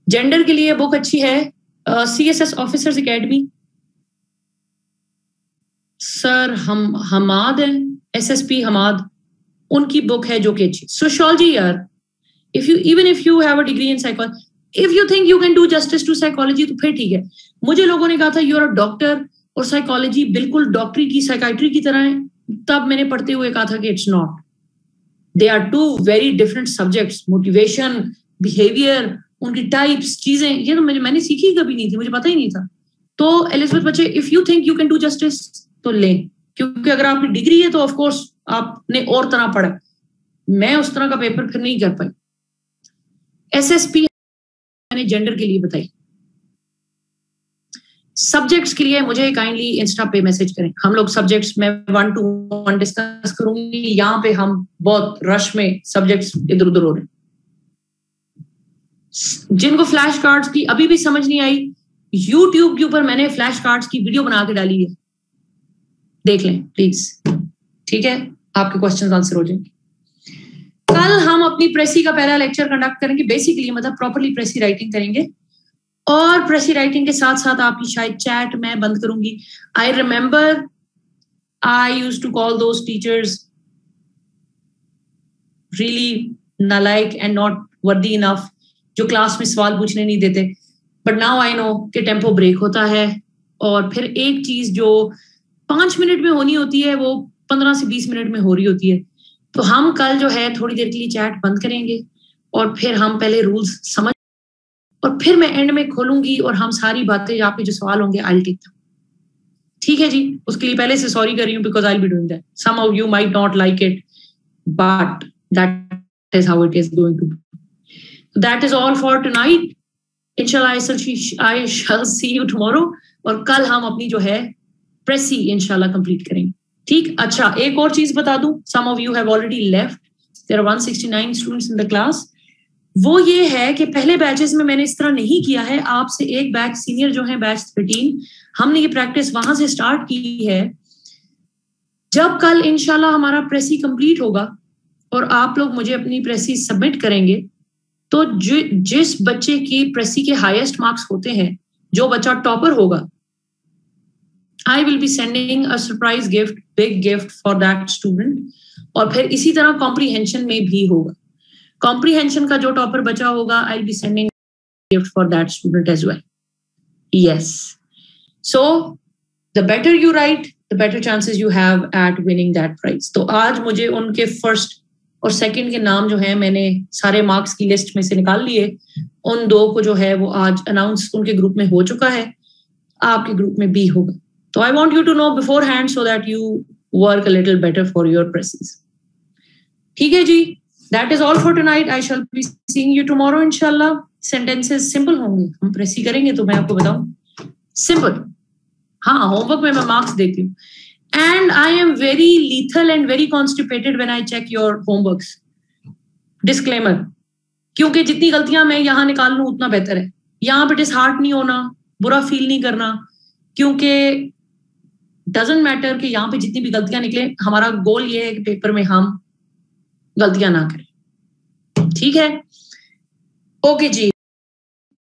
जेंडर के लिए बुक अच्छी है CSS officers academy. Sir Hamad है, SSP हमाद, उनकी बुक है जो कि अच्छी. सोशियोलॉजी यार, even if you have a degree in psychology, if you think you can do justice to psychology, तो फिर ठीक है. मुझे लोगों ने कहा था you're a doctor और psychology बिल्कुल डॉक्टरी की psychiatry की तरह है. तब मैंने पढ़ते हुए कहा था कि it's not. They are two very different subjects. Motivation, behavior, उनकी types, चीजें, ये तो मैंने सीखी ही कभी नहीं थी, मुझे पता ही नहीं था. तो एलिजाबेथ बच्चे, if you think you can do justice, तो लें, क्योंकि अगर आपकी डिग्री है तो ऑफ कोर्स आपने और तरह पढ़ा. मैं उस तरह का पेपर फिर नहीं कर पाई. एसएसपी मैंने जेंडर के लिए बताई. सब्जेक्ट्स के लिए मुझे काइंडली इंस्टा पे मैसेज करें. हम लोग सब्जेक्ट्स में 1-to-1 डिस्कस करूंगी. यहाँ पे हम बहुत रश में सब्जेक्ट्स इधर उधर हो रहे हैं. जिनको फ्लैश कार्ड्स की अभी भी समझ नहीं आई, यूट्यूब के ऊपर मैंने फ्लैश कार्ड्स की वीडियो बना के डाली है, देख लें प्लीज. ठीक है, आपके क्वेश्चन आंसर हो जाएंगे. कल हम अपनी प्रेसी का पहला लेक्चर कंडक्ट करेंगे. बेसिकली मतलब प्रॉपर्ली प्रेसी राइटिंग करेंगे, और प्रेसी राइटिंग के साथ साथ आपकी शायद चैट मैं बंद करूंगी. I remember I used to call those teachers really नालायक एंड नॉट वर्दी इनफ, जो क्लास में सवाल पूछने नहीं देते. बट नाउ आई नो कि टेम्पो ब्रेक होता है, और फिर एक चीज जो 5 मिनट में होनी होती है वो 15 से 20 मिनट में हो रही होती है. तो हम कल जो है थोड़ी देर के लिए चैट बंद करेंगे, और फिर हम पहले रूल्स समझ, और फिर मैं एंड में खोलूंगी और हम सारी बातें, यहाँ पे जो सवाल होंगे आई टेक देम. ठीक है जी. उसके लिए पहले से सॉरी कर रही हूँ, because I be doing that. Some of you might not like it, but that is how it is going to be. That is all for tonight. इंशाल्लाह I shell C you tomorrow, और कल हम अपनी जो है प्रेसी इंशाल्लाह complete करेंगे. ठीक. अच्छा, एक और चीज बता दूं. Some of you have already left. There are 169 students in the class. वो ये है कि पहले बैचेस में मैंने इस तरह नहीं किया है. आपसे एक बैच सीनियर जो है बैच 13, हमने ये प्रैक्टिस वहां से स्टार्ट की है. जब कल इंशाल्लाह हमारा प्रेसी कंप्लीट होगा और आप लोग मुझे अपनी प्रेसी सबमिट करेंगे, तो जिस बच्चे की प्रेसी के हाईएस्ट मार्क्स होते हैं, जो बच्चा टॉपर होगा, I will be sending a surprise gift, big gift for that student. और फिर इसी तरह कॉम्प्रीहेंशन में भी होगा. कॉम्प्रीहेंशन का जो टॉपर बचा होगा, I will be sending gift for that student as well. Yes. So the better you write, the better chances you have at winning that prize. तो आज मुझे उनके फर्स्ट और सेकंड के नाम जो है मैंने सारे मार्क्स की लिस्ट में से निकाल लिए. उन दो को जो है वो आज अनाउंस उनके ग्रुप में हो चुका है, आपके ग्रुप में भी होगा. तो I want you to know beforehand so that you work a little better for your precis. ठीक है जी. That is all for tonight. I shall be seeing you tomorrow इंशाल्लाह. सेंटेंसेस सिंपल होंगे, हम प्रेसी करेंगे तो मैं आपको बताऊं सिंपल. हाँ, होमवर्क में मैं मार्क्स देती हूँ. And I am very lethal and very constipated when I check your homeworks. Disclaimer. क्योंकि जितनी गलतियां मैं यहाँ निकाल लूं उतना बेहतर है. यहाँ पे डिसहार्ट नहीं होना, बुरा फील नहीं करना, क्योंकि डजंट मैटर कि यहाँ पे जितनी भी गलतियां निकले, हमारा गोल ये है कि पेपर में हम गलतियां ना करें. ठीक है. Okay ji.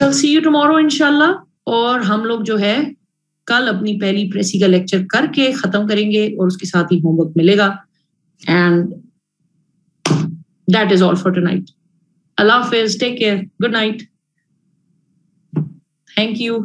See you tomorrow इंशाल्लाह. और हम लोग जो है कल अपनी पहली प्रेसी का लेक्चर करके खत्म करेंगे, और उसके साथ ही होमवर्क मिलेगा. And that is all for tonight. अल्लाह हाफिज. Take care. Good night. Thank you.